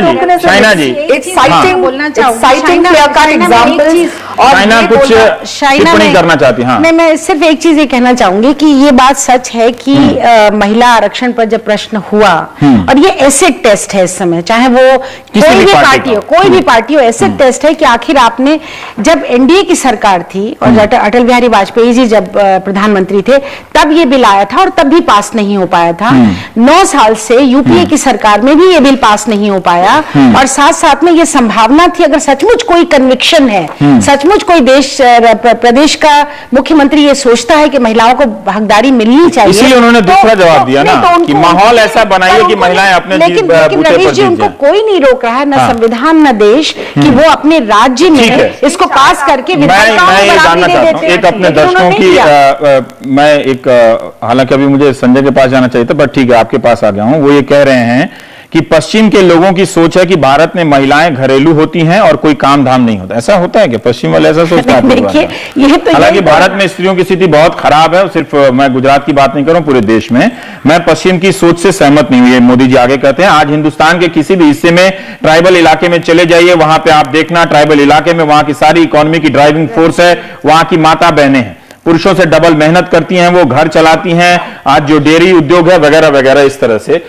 जी, एक्साइटिंग एग्जाम्पल, और शाइना कुछ टिप्पणी करना चाहती हैं। मैं सिर्फ एक चीज ये कहना चाहूंगी कि ये बात सच है कि महिला आरक्षण पर जब प्रश्न हुआ, और ये एसिड टेस्ट है इस समय, चाहे वो कोई भी पार्टी हो, एसिड टेस्ट है कि आखिर आपने, जब एनडीए की सरकार थी और अटल बिहारी वाजपेयी जी जब प्रधानमंत्री थे, तब ये बिल आया था और तब भी पास नहीं हो पाया था। 9 साल से यूपीए की सरकार में भी ये बिल पास नहीं हो पाया, और साथ साथ में ये संभावना थी, अगर सचमुच कोई कन्विक्शन है, सचमुच कोई प्रदेश का मुख्यमंत्री ये सोचता है कि महिलाओं को हकदारी मिलनी चाहिए, इसलिए उन्होंने दूसरा जवाब दिया ना कि माहौल ऐसा बनाइए कि महिलाएं अपने लेकिन रवीश जी, उनको कोई नहीं रोक रहा है, न संविधान न देश, कि वो अपने राज्य में इसको पास करके मैं ये जानना चाहता हूँ एक अपने दर्शकों की, मैं एक, हालांकि अभी मुझे संजय के पास जाना चाहिए था, पर ठीक है आपके पास आ गया हूं। वो ये कह रहे हैं कि पश्चिम के लोगों की सोच है कि भारत में महिलाएं घरेलू होती हैं और कोई काम धाम नहीं होता। ऐसा होता है कि पश्चिम वाले ऐसा सोचते हैं? हालांकि भारत में स्त्रियों की स्थिति बहुत खराब है, सिर्फ मैं गुजरात की बात नहीं कर रहा हूं, पूरे देश में। मैं पश्चिम की सोच से सहमत नहीं हुई। मोदी जी आगे कहते हैं, आज हिंदुस्तान के किसी भी हिस्से में ट्राइबल इलाके में चले जाइए, वहां पे आप देखना ट्राइबल इलाके में वहां की सारी इकोनॉमी की ड्राइविंग फोर्स है, वहां की माता बहनें हैं, पुरुषों से डबल मेहनत करती हैं, वो घर चलाती हैं, आज जो डेयरी उद्योग है वगैरह वगैरह। इस तरह से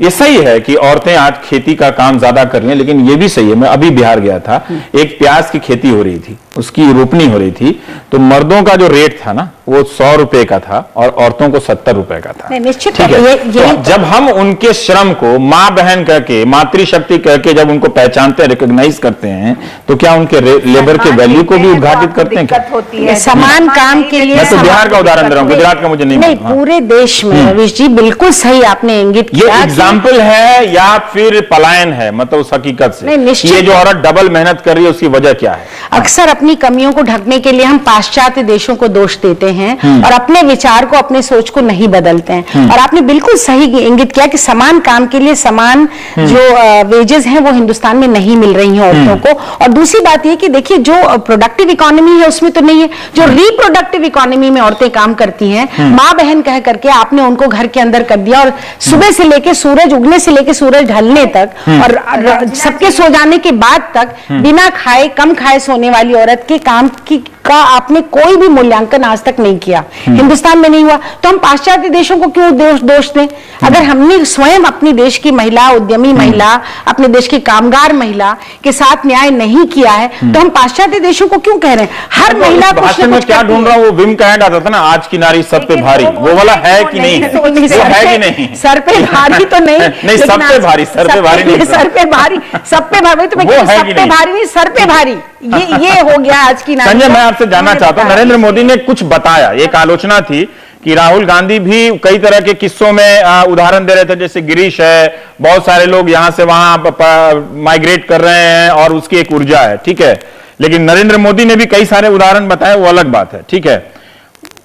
ये सही है कि औरतें आज खेती का काम ज्यादा कर रही हैं, लेकिन ये भी सही है, मैं अभी बिहार गया था, एक प्याज की खेती हो रही थी, उसकी रोपनी हो रही थी, तो मर्दों का जो रेट था ना वो 100 रुपए का था और औरतों को 70 रुपए का था। नहीं, निश्चित ठीक है। ये जब हम उनके श्रम को माँ बहन कहके, मातृशक्ति कहके जब उनको पहचानते हैं, रिकॉग्नाइज करते हैं, तो क्या उनके लेबर के वैल्यू को भी उद्घाटित करते हैं? दिक्कत होती है समान काम के लिए। मैं तो बिहार का उदाहरण दे रहा हूँ, गुजरात का मुझे नहीं मालूम। हाँ। पूरे देश में रवीश जी बिल्कुल सही आपने इंगित ये किया। एग्जाम्पल है या फिर पलायन है, मतलब उस हकीकत से? नहीं, निश्चित। ये जो औरत डबल मेहनत कर रही है उसकी वजह क्या है? अक्सर अपनी कमियों को ढकने के लिए हम पाश्चात्य देशों को दोष देते हैं और अपने विचार को, अपने सोच को नहीं बदलते हैं। और आपने बिल्कुल सही इंगित किया कि समान काम के लिए समान जो वेजेस हैं वो हिंदुस्तान में नहीं मिल रही हैं औरतों को। और दूसरी बात ये कि देखिए जो प्रोडक्टिव इकोनॉमी है उसमें तो नहीं है, जो रिप्रोडक्टिव इकोनॉमी में औरतें काम करती हैं, माँ बहन कह करके आपने उनको घर के अंदर कर दिया और सुबह से लेके सूरज उगने से लेके सूरज ढलने तक और सबके सो जाने के बाद तक बिना खाए, कम खाए सोने वाली औरत के काम का आपने कोई भी मूल्यांकन आज तक नहीं किया। हिंदुस्तान में नहीं हुआ, तो हम पाश्चात्य देशों को क्यों दोष दें? अगर हमने स्वयं अपनी देश की महिला, उद्यमी महिला, अपने देश की कामगार महिला के साथ न्याय नहीं किया है, तो हम पाश्चात्य देशों को क्यों कह रहे हैं? हर महिला को भाषण में क्या ढूंढ रहा हूँ, वो विम का ऐड आता था ना, आज की नारी सब पे भारी, वो वाला है कि नहीं है? वो है कि नहीं? सर पे भारी तो नहीं, नहीं, सब पे भारी, सर पे भारी नहीं, सर पे भारी, सब पे भारी, तो मैं वो है सब कि पे नहीं? भारी नहीं, सर पे भारी, ये हो गया आज की नारी। संजय, मैं आपसे जानना चाहता हूं, नरेंद्र मोदी ने कुछ बताया, एक आलोचना थी कि राहुल गांधी भी कई तरह के किस्सों में उदाहरण दे रहे थे, जैसे गिरीश है, बहुत सारे लोग यहां से वहां माइग्रेट कर रहे हैं और उसकी एक ऊर्जा है, ठीक है। लेकिन नरेंद्र मोदी ने भी कई सारे उदाहरण बताए, वो अलग बात है, ठीक है।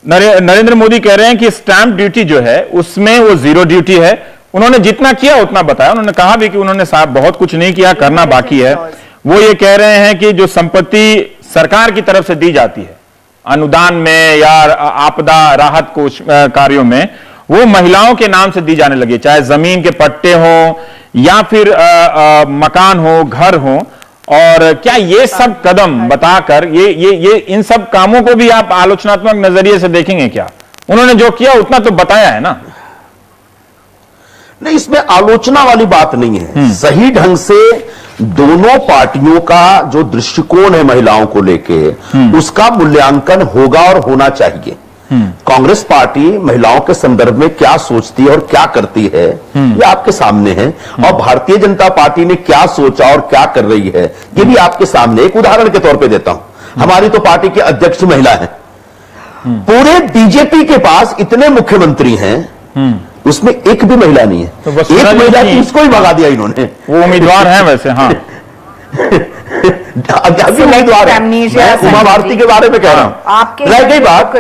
नरेंद्र मोदी कह रहे हैं कि स्टैंप ड्यूटी जो है उसमें वो 0 ड्यूटी है। उन्होंने जितना किया उतना बताया। उन्होंने कहा भी कि उन्होंने साहब बहुत कुछ नहीं किया, करना बाकी है। वो ये कह रहे हैं कि जो संपत्ति सरकार की तरफ से दी जाती है अनुदान में या आपदा राहत कोष कार्यों में, वो महिलाओं के नाम से दी जाने लगी, चाहे जमीन के पट्टे हो या फिर मकान हो, घर हो। और क्या ये सब कदम बताकर ये इन सब कामों को भी आप आलोचनात्मक नजरिए से देखेंगे क्या? उन्होंने जो किया उतना तो बताया है ना। नहीं, इसमें आलोचना वाली बात नहीं है। सही ढंग से दोनों पार्टियों का जो दृष्टिकोण है महिलाओं को लेके, उसका मूल्यांकन होगा और होना चाहिए। कांग्रेस पार्टी महिलाओं के संदर्भ में क्या सोचती है और क्या करती है, ये आपके सामने है। और भारतीय जनता पार्टी ने क्या सोचा और क्या कर रही है, ये भी आपके सामने। एक उदाहरण के तौर पे देता हूं, हमारी तो पार्टी की अध्यक्ष महिला है। पूरे बीजेपी के पास इतने मुख्यमंत्री हैं, उसमें एक भी महिला नहीं है। तो एक महिला थी, उसको ही भगा दिया इन्होंने। वो उम्मीदवार है वैसे, हाँ। अभी उम्मीदवार है। मैं उमा भारती के बारे में कह रहा हूं। रह गई बात,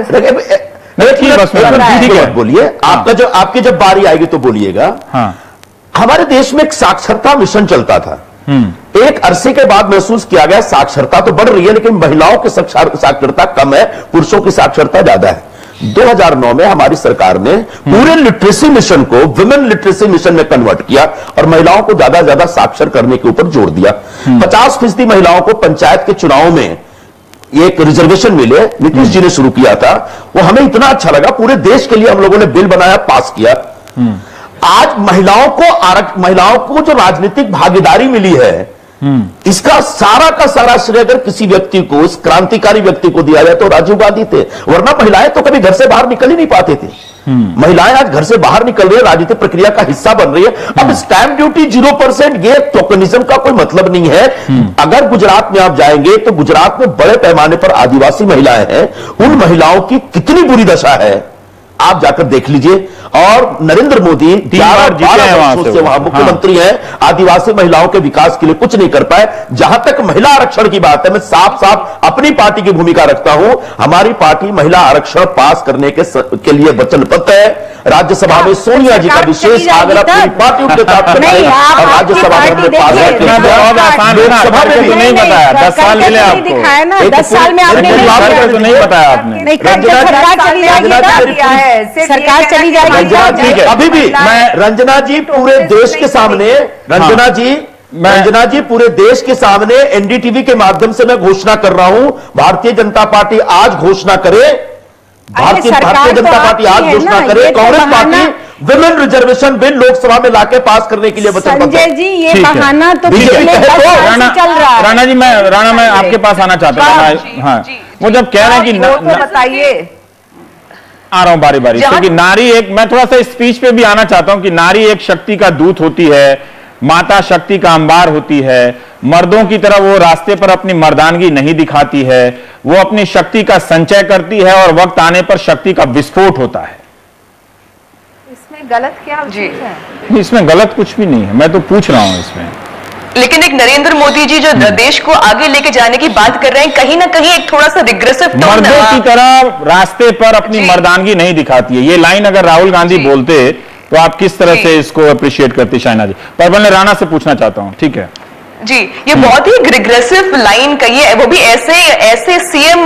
बोलिए, आपकी जब बारी आएगी तो बोलिएगा। हाँ। हमारे देश में एक साक्षरता मिशन चलता था। एक अरसे के बाद महसूस किया गया साक्षरता तो बढ़ रही है, लेकिन महिलाओं की साक्षरता कम है, पुरुषों की साक्षरता ज्यादा है। 2009 में हमारी सरकार ने पूरे लिटरेसी मिशन को विमेन लिटरेसी मिशन में कन्वर्ट किया और महिलाओं को ज्यादा से ज्यादा साक्षर करने के ऊपर जोर दिया। 50% महिलाओं को पंचायत के चुनाव में एक रिजर्वेशन मिले, नीतीश जी ने शुरू किया था। वो हमें इतना अच्छा लगा, पूरे देश के लिए हम लोगों ने बिल बनाया, पास किया। आज महिलाओं को जो राजनीतिक भागीदारी मिली है, इसका सारा का सारा श्रेय अगर किसी व्यक्ति को, इस क्रांतिकारी व्यक्ति को दिया जाए तो राजीव गांधी थे। वरना महिलाएं तो कभी घर से बाहर निकल ही नहीं पाते थे। महिलाएं आज घर से बाहर निकल रही है, राजनीतिक प्रक्रिया का हिस्सा बन रही है। अब स्टैंप ड्यूटी 0%, ये टोकनिज्म का कोई मतलब नहीं है। अगर गुजरात में आप जाएंगे तो गुजरात में बड़े पैमाने पर आदिवासी महिलाएं हैं। उन महिलाओं की कितनी बुरी दशा है, आप जाकर देख लीजिए। और नरेंद्र मोदी 12 वर्षों से वहां मुख्यमंत्री हैं, आदिवासी महिलाओं के विकास के लिए कुछ नहीं कर पाए। जहां तक महिला आरक्षण की बात है, मैं साफ साफ अपनी पार्टी की भूमिका रखता हूं। हमारी पार्टी महिला आरक्षण पास करने के लिए वचनबद्ध है। राज्यसभा में सोनिया जी का विशेष आग्रह पूरी पार्टी के साथ और राज्यसभा में हमने पास किया। लोकसभा में भी नहीं बताया, 10 साल मिले आपको, 10 साल में आपने नहीं बताया आपने। सरकार चली जाएगी। अभी भी मैं रंजना जी पूरे देश के सामने, रंजना जी पूरे देश के सामने एनडीटीवी के माध्यम से मैं घोषणा कर रहा हूं, भारतीय जनता पार्टी आज घोषणा करे, भारतीय जनता पार्टी आज घोषणा करे, Congress party women reservation bill Lok Sabha में लाके पास करने के लिए वचनबद्ध संजय है। जी, ये ठीक है। बहाना तो बीजेपी पिछले कहे 10 तो साल से चल रहा है। राणा जी मैं आपके पास आना चाहता हूँ। हाँ, वो जब कह रहे हैं कि वो तो बताइए। आ रहा हूं बारी बारी से कि नारी एक, मैं थोड़ा सा स्पीच पे भी आना चाहता हूं कि नारी एक शक्ति का दूत होती है, माता शक्ति का अंबार होती है। मर्दों की तरह वो रास्ते पर अपनी मर्दानगी नहीं दिखाती है, वो अपनी शक्ति का संचय करती है और वक्त आने पर शक्ति का विस्फोट होता है। इसमें गलत क्या जी। है? इसमें गलत कुछ भी नहीं है, मैं तो पूछ रहा हूं इसमें। लेकिन एक नरेंद्र मोदी जी जो देश को आगे लेके जाने की बात कर रहे हैं, कहीं ना कहीं एक थोड़ा सा रिग्रेसिव टोन मर्दों की तरह रास्ते पर अपनी जी। मर्दानगी नहीं दिखाती है, ये लाइन अगर राहुल गांधी जी। बोलते तो आप किस तरह जी। से इसको अप्रिशिएट करती शाइना जी? पर मैं राणा से पूछना चाहता हूं, ठीक है? जी, ये बहुत ही रिग्रेसिव लाइन कही है, वो भी ऐसे CM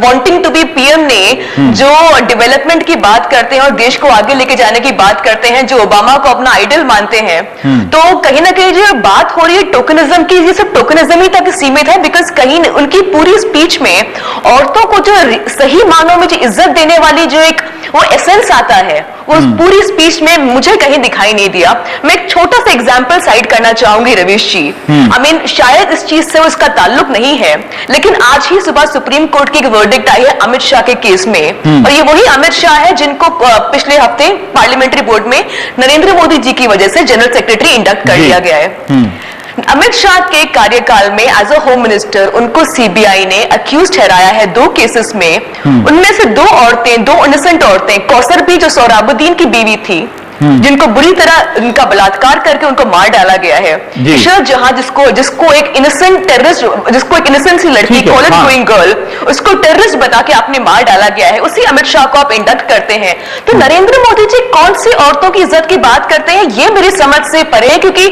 wanting to be PM ने जो डेवलपमेंट की बात करते हैं और देश को आगे लेके जाने की बात करते हैं, जो ओबामा को अपना आइडल मानते हैं, तो कहीं ना कहीं जो बात हो रही है टोकनिज्म की, ये सब टोकनिज्म ही तक सीमित है। बिकॉज कहीं उनकी पूरी स्पीच में औरतों को जो सही मानों में जो इज्जत देने वाली जो एक वो एसेंस आता है, वो पूरी स्पीच में मुझे कहीं दिखाई नहीं दिया। मैं एक छोटा सा एग्जाम्पल साइड करना चाहूंगी रवीश जी। आई मीन शायद इस चीज से उसका ताल्लुक नहीं है, लेकिन आज ही सुबह सुप्रीम कोर्ट की एक वर्डिक्ट आई है अमित शाह के केस में, और ये वही अमित शाह है जिनको पिछले हफ्ते पार्लियामेंट्री बोर्ड में नरेंद्र मोदी जी की वजह से जनरल सेक्रेटरी इंडक्ट कर दिया गया है। अमित शाह के कार्यकाल में एज अ होम मिनिस्टर उनको सीबीआई ने अक्यूज ठहराया है 2 केसेस में। उनमें से 2 औरतें, 2 इनोसेंट औरतें, कौसर भी जो सोहराबुद्दीन की बीवी थी, जिनको बुरी तरह उनका बलात्कार करके उनको मार डाला गया है। इशरत जहां जिसको एक इनोसेंट टेररिस्ट, जिसको एक इनोसेंट सी लड़की, कॉलेज गोइंग गर्ल, उसको टेररिस्ट बता के आपने मार डाला गया है, उसी अमित शाह को आप इंडक्ट करते हैं। तो नरेंद्र मोदी जी कौन सी औरतों की इज्जत की बात करते हैं, ये मेरी समझ से परे है, क्योंकि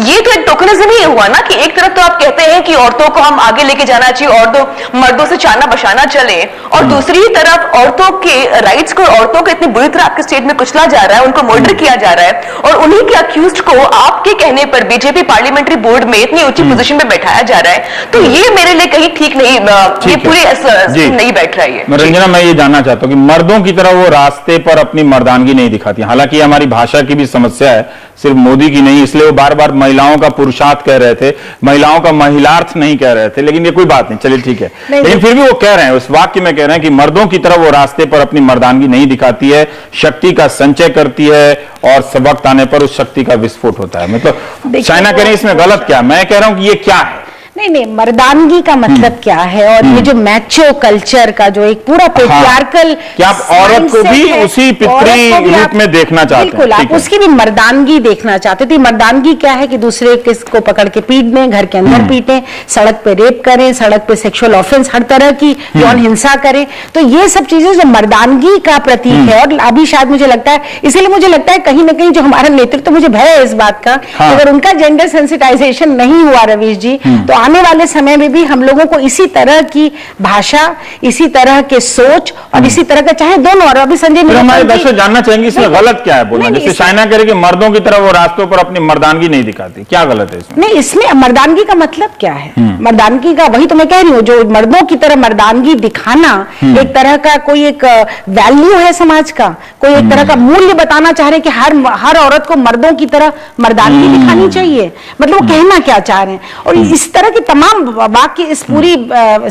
ये तो एक टोकनिज्म ही हुआ ना कि एक तरफ तो आप कहते हैं कि औरतों को हम आगे लेके जाना चाहिए, मर्दों से चाना बशाना चले, और दूसरी तरफ औरतों के राइट्स को, औरतों को इतनी बुरी तरह आपके स्टेट में कुचला जा रहा है, उनको मर्डर किया जा रहा है, और उन्हीं के अक्यूज्ड को आपके कहने पर बीजेपी पार्लियामेंट्री बोर्ड में इतनी ऊंची पोजीशन पे बैठाया जा रहा है। तो ये मेरे लिए कहीं ठीक नहीं, ये पूरी नहीं बैठ रही है। रंजना, मैं ये जानना चाहता हूं कि मर्दों की तरह वो रास्ते पर अपनी मर्दानगी नहीं दिखाती। हालांकि हमारी भाषा की भी समस्या है, सिर्फ मोदी की नहीं, इसलिए वो बार बार महिलाओं का पुरुषार्थ कह रहे थे, महिलाओं का महिलार्थ नहीं कह रहे थे, लेकिन ये कोई बात नहीं, चलिए ठीक है। लेकिन फिर भी वो कह रहे हैं, उस वाक्य में कह रहे हैं कि मर्दों की तरह वो रास्ते पर अपनी मर्दानगी नहीं दिखाती है, शक्ति का संचय करती है और वक्त आने पर उस शक्ति का विस्फोट होता है। मतलब चाइना कह रहे हैं इसमें गलत क्या? मैं कह रहा हूं कि ये क्या है? नहीं, मर्दानगी का मतलब क्या है, और ये जो मैचो कल्चर का जो एक पूरा पेट्रियार्कल, क्या आप औरत को भी उसी पितरी रूप में देखना चाहते हैं? बिल्कुल, आप उसकी भी मर्दानगी देखना चाहते थे। मर्दानगी क्या है कि दूसरे किसको पकड़ के पीट दें, घर के अंदर पीटें, सड़क पे रेप करें, सड़क पे सेक्सुअल ऑफेंस, हर तरह की यौन हिंसा करें। तो ये सब चीजें जो मर्दानगी का प्रतीक है, और अभी शायद मुझे लगता है, इसीलिए मुझे लगता है कहीं ना कहीं जो हमारा नेतृत्व, मुझे भय है इस बात का, अगर उनका जेंडर सेंसिटाइजेशन नहीं हुआ रवीश जी, तो आने वाले समय में भी हम लोगों को इसी तरह की भाषा, इसी तरह के सोच और इसी तरह का, चाहे दोनों, और अभी संजय हमारे दर्शक जानना चाहेंगे इसमें गलत क्या है बोलना, जैसे चाइना कह रहे कि मर्दों की तरह वो रास्तों पर अपनी मर्दानगी नहीं दिखाती, क्या गलत है इसमें? नहीं, इसमें मर्दानगी का मतलब क्या है? मर्दानगी का, वही तो मैं कह रही हूँ, जो मर्दों की तरह मर्दानगी दिखाना एक तरह का कोई एक वैल्यू है समाज का, कोई एक तरह का मूल्य बताना चाह रहे हैं कि हर औरत को मर्दों की तरह मर्दानगी दिखानी चाहिए। मतलब वो कहना क्या चाह रहे हैं? और इस तरह की तमाम वाक्य इस पूरी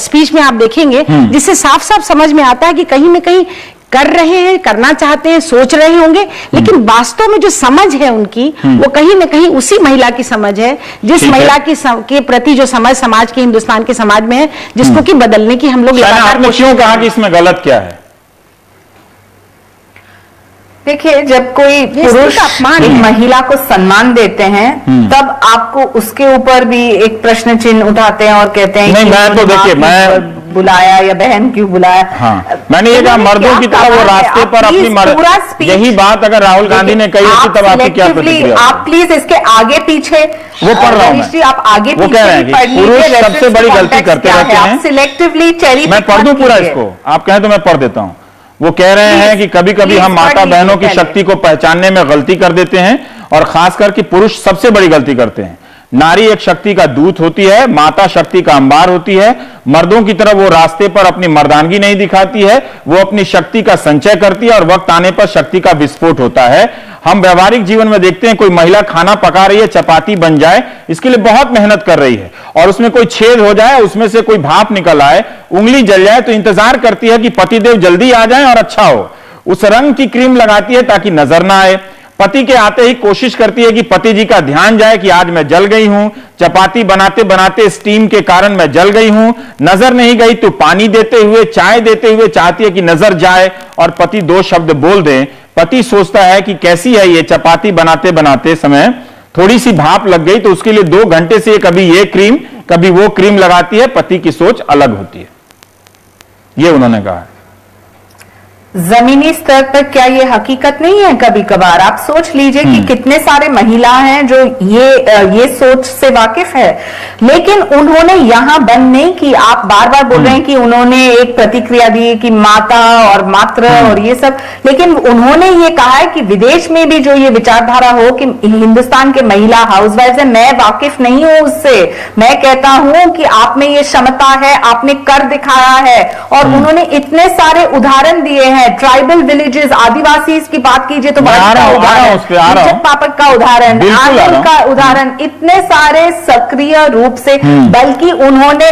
स्पीच में आप देखेंगे, जिससे साफ साफ समझ में आता है कि कहीं ना कहीं कर रहे हैं, करना चाहते हैं, सोच रहे होंगे, लेकिन वास्तव में जो समझ है उनकी, वो कहीं ना कहीं उसी महिला की समझ है, जिस महिला की के प्रति जो समझ समाज के, हिंदुस्तान के समाज में है, जिसको कि बदलने की हम लोग लगातार कोशिश। क्यों कहा कि इसमें गलत क्या है? देखिए, जब कोई पुरुष एक महिला को सम्मान देते हैं, तब आपको उसके ऊपर भी एक प्रश्न चिन्ह उठाते हैं और कहते हैं नहीं, मैं तो देखिए, मैं बुलाया या बहन क्यों बुलाया। हाँ, मैंने ये कहा मर्दों की तरह वो रास्ते पर अपनी यही बात अगर राहुल गांधी ने कही होती तब आपकी क्या प्रतिक्रिया? आप प्लीज इसके आगे पीछे वो पढ़ रहा हूं मैं, आप आगे वो कह रहे हैं कि पुरुष सबसे बड़ी गलती करते रहते हैं। सिलेक्टिवली चेरी, मैं पढ़ दूं पूरा इसको, आप कहें तो मैं पढ़ देता हूं। वो कह रहे हैं कि कभी कभी हम माता बहनों की शक्ति को पहचानने में गलती कर देते हैं, और खासकर कि पुरुष सबसे बड़ी गलती करते हैं। नारी एक शक्ति का दूत होती है, माता शक्ति का अंबार होती है। मर्दों की तरह वो रास्ते पर अपनी मर्दानगी नहीं दिखाती है, वो अपनी शक्ति का संचय करती है और वक्त आने पर शक्ति का विस्फोट होता है। हम व्यवहारिक जीवन में देखते हैं कोई महिला खाना पका रही है, चपाती बन जाए, इसके लिए बहुत मेहनत कर रही है, और उसमें कोई छेद हो जाए, उसमें से कोई भाप निकल आए, उंगली जल जाए, तो इंतजार करती है कि पतिदेव जल्दी आ जाए और अच्छा हो। उस रंग की क्रीम लगाती है ताकि नजर ना आए। पति के आते ही कोशिश करती है कि पति जी का ध्यान जाए कि आज मैं जल गई हूं, चपाती बनाते बनाते स्टीम के कारण मैं जल गई हूं, नजर नहीं गई तो पानी देते हुए, चाय देते हुए चाहती है कि नजर जाए और पति दो शब्द बोल दें। पति सोचता है कि कैसी है ये, चपाती बनाते बनाते समय थोड़ी सी भाप लग गई, तो उसके लिए 2 घंटे से कभी ये क्रीम कभी वो क्रीम लगाती है। पति की सोच अलग होती है, ये उन्होंने कहा है। जमीनी स्तर पर क्या ये हकीकत नहीं है? कभी कभार आप सोच लीजिए कि कितने सारे महिला हैं जो ये सोच से वाकिफ है, लेकिन उन्होंने यहां बंद नहीं की। आप बार बार बोल रहे हैं कि उन्होंने एक प्रतिक्रिया दी कि माता और मात्र और ये सब, लेकिन उन्होंने ये कहा है कि विदेश में भी जो ये विचारधारा हो कि हिंदुस्तान के महिला हाउसवाइफ है, मैं वाकिफ नहीं हूं उससे। मैं कहता हूं कि आप में ये क्षमता है, आपने कर दिखाया है। और उन्होंने इतने सारे उदाहरण दिए हैं, ट्राइबल विलेजेस, आदिवासी की बात कीजिए तो पापक का उदाहरण, आदिल का उदाहरण, इतने सारे सक्रिय रूप से, बल्कि उन्होंने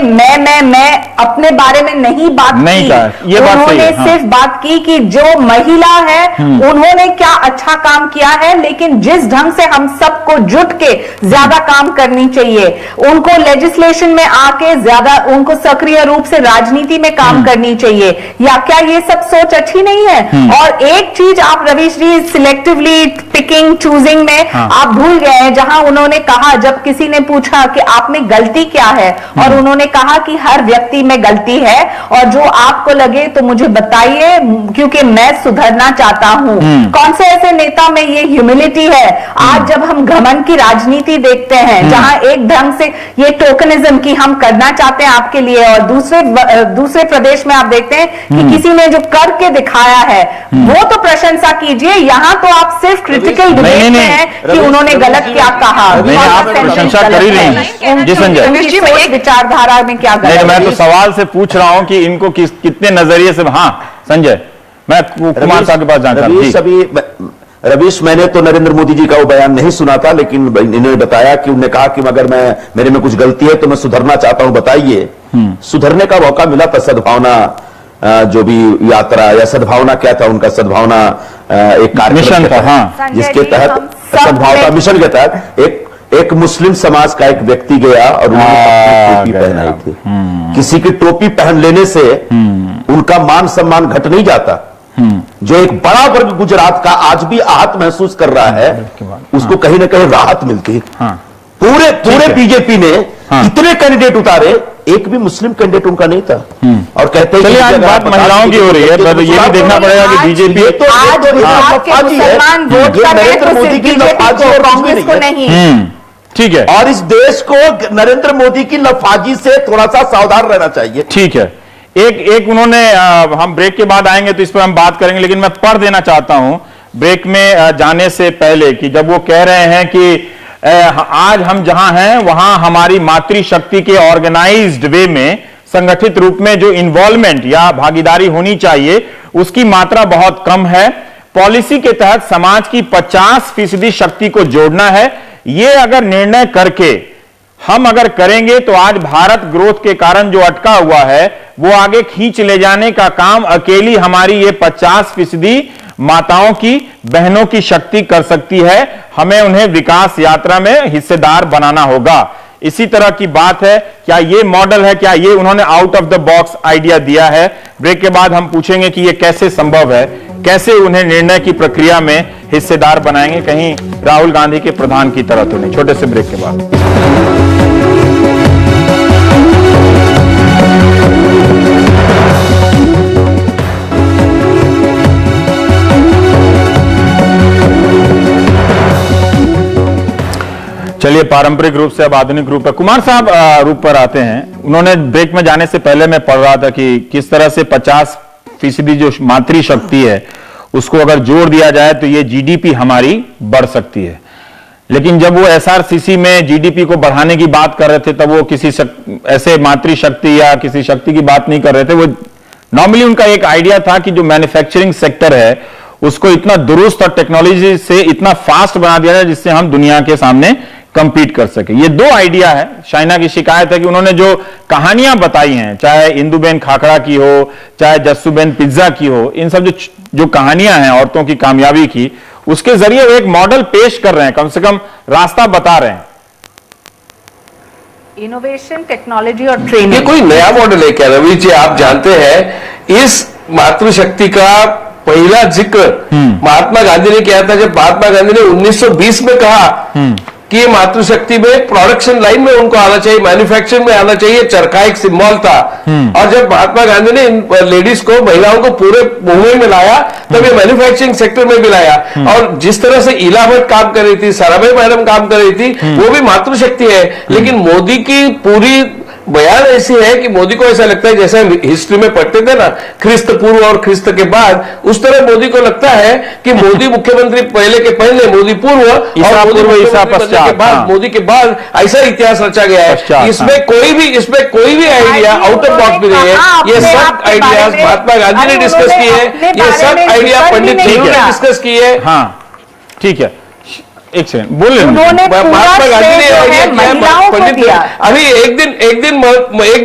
मैं अपने बारे में नहीं बात की, उन्होंने सिर्फ बात की कि जो महिला है उन्होंने क्या अच्छा काम किया है, लेकिन जिस ढंग से हम सबको जुट के ज्यादा काम करनी चाहिए, उनको लेजिस्लेशन में आके ज्यादा, उनको सक्रिय रूप से राजनीति में काम करनी चाहिए, या क्या ये सब सोच अच्छी नहीं है? और एक चीज आप रवीश जी सिलेक्टिवली पिकिंग चूजिंग में आप भूल गए हैं, जहां उन्होंने कहा, जब किसी ने पूछा कि आप में गलती क्या है, और उन्होंने कहा कि हर व्यक्ति में गलती है, और जो आपको लगे तो मुझे बताइए, क्योंकि मैं सुधरना चाहता हूं। कौन से ऐसे नेता में ये ह्यूमिलिटी है? आज जब हम घमंड की राजनीति देखते हैं, जहां एक ढंग से ये टोकनिज्म की हम करना चाहते हैं आपके लिए, और दूसरे प्रदेश में आप देखते हैं कि किसी ने जो करके दिखाया है वो तो प्रशंसा कीजिए। यहाँ तो आप सिर्फ क्रिटिकल डिबेट में हैं कि उन्होंने गलत क्या कहा। आप प्रशंसा कर ही रही हैं जी संजय, विचारधारा में क्या गलत है? मैं तो सवाल से पूछ रहा हूं कि इनको कितने नजरिए से। हाँ संजय, मैं कुमार साहब के पास जाना। रवीश, मैंने तो नरेंद्र मोदी जी का वो बयान नहीं सुना था, लेकिन इन्होंने बताया कि उन्होंने कहा कि अगर मेरे में कुछ गलती है तो मैं सुधरना चाहता हूं, बताइए। सुधरने का मौका मिला था। सद्भावना जो भी यात्रा, या सद्भावना क्या था उनका, सद्भावना एक कार्यक्रम था, हाँ, जिसके तहत सद्भावना मिशन के तहत एक मुस्लिम समाज का एक व्यक्ति गया और उन्होंने टोपी पहनाई थी। किसी की टोपी पहन लेने से उनका मान सम्मान घट नहीं जाता। जो एक बड़ा वर्ग गुजरात का आज भी आहत महसूस कर रहा है, उसको कहीं ना कहीं राहत मिलती। पूरे बीजेपी ने इतने कैंडिडेट उतारे, एक भी मुस्लिम कैंडिडेट उनका नहीं था। और कहते हैं आज बात महिलाओं की हो रही है, तो ये भी देखना पड़ेगा कि बीजेपी तो मुसलमान वोट कर रहे हैं तो सिर्फ बीजेपी को, कांग्रेस को नहीं। ठीक है, और इस देश को नरेंद्र मोदी की लफाजी से थोड़ा सा सावधान रहना चाहिए। ठीक है, एक उन्होंने, हम ब्रेक के बाद आएंगे तो इस पर हम बात करेंगे, लेकिन मैं पढ़ देना चाहता हूं ब्रेक में जाने से पहले कि जब वो कह रहे हैं कि आज हम जहां हैं वहां हमारी मातृशक्ति के ऑर्गेनाइज्ड वे में, संगठित रूप में जो इन्वॉल्वमेंट या भागीदारी होनी चाहिए उसकी मात्रा बहुत कम है। पॉलिसी के तहत समाज की 50% शक्ति को जोड़ना है। ये अगर निर्णय करके हम अगर करेंगे तो आज भारत ग्रोथ के कारण जो अटका हुआ है वो आगे खींच ले जाने का काम अकेली हमारी ये 50% माताओं की, बहनों की शक्ति कर सकती है। हमें उन्हें विकास यात्रा में हिस्सेदार बनाना होगा। इसी तरह की बात है, क्या ये मॉडल है, क्या ये उन्होंने out of the box idea दिया है? ब्रेक के बाद हम पूछेंगे कि ये कैसे संभव है, कैसे उन्हें निर्णय की प्रक्रिया में हिस्सेदार बनाएंगे, कहीं राहुल गांधी के प्रधान की तरह तो नहीं। छोटे से ब्रेक के बाद चलिए पारंपरिक रूप से अब आधुनिक रूप पर कुमार साहब रूप पर आते हैं। उन्होंने ब्रेक में जाने से पहले मैं पढ़ रहा था कि किस तरह से 50% जो मातृशक्ति है उसको अगर जोड़ दिया जाए तो ये जीडीपी हमारी बढ़ सकती है। लेकिन जब वो एसआरसीसी में जीडीपी को बढ़ाने की बात कर रहे थे तब वो किसी ऐसे मातृशक्ति या किसी शक्ति की बात नहीं कर रहे थे। वो नॉर्मली उनका एक आइडिया था कि जो मैन्युफैक्चरिंग सेक्टर है उसको इतना दुरुस्त और टेक्नोलॉजी से इतना फास्ट बना दिया जाए जिससे हम दुनिया के सामने कंपीट कर सके। ये दो आइडिया है। शाइना की शिकायत है कि उन्होंने जो कहानियां बताई हैं, चाहे इंदुबेन खाखड़ा की हो, चाहे जस्सूबेन पिज्जा की हो, इन सब जो कहानियां हैं औरतों की कामयाबी की, उसके जरिए वो एक मॉडल पेश कर रहे हैं, कम से कम रास्ता बता रहे हैं। इनोवेशन, टेक्नोलॉजी और ये ट्रेनिंग कोई नया मॉडल है क्या रवि जी? आप जानते हैं इस मातृशक्ति का पहला जिक्र महात्मा गांधी ने किया था जब महात्मा गांधी ने 1920 में कहा कि ये मातृशक्ति में प्रोडक्शन लाइन में उनको आना चाहिए, मैन्युफैक्चरिंग में आना चाहिए। चरखा एक सिंबल था। और जब महात्मा गांधी ने इन लेडीज को, महिलाओं को पूरे मूवमेंट में लाया तब ये मैन्युफैक्चरिंग सेक्टर में भी लाया। और जिस तरह से इला भट्ट काम कर रही थी, साराभाई मैडम काम कर रही थी, वो भी मातृशक्ति है। लेकिन मोदी की पूरी बयान ऐसी है कि मोदी को ऐसा लगता है, जैसे हम हिस्ट्री में पढ़ते थे ना, ख्रिस्त पूर्व और ख्रिस्त के बाद, उस तरह मोदी को लगता है कि मोदी मुख्यमंत्री पहले के पहले, मोदी पूर्व और मोदी मुख्यमंत्री के बाद, मोदी के बाद ऐसा इतिहास रचा गया है। इसमें कोई भी आइडिया आउट ऑफ बॉक्स भी नहीं है। ये सब आइडियाज महात्मा गांधी ने डिस्कस किए, ये सब आइडिया पंडित नेहरू ने डिस्कस किए। हाँ ठीक है, एक सेकंड बोल रहे महात्मा गांधी ने पंडित दिया। अभी एक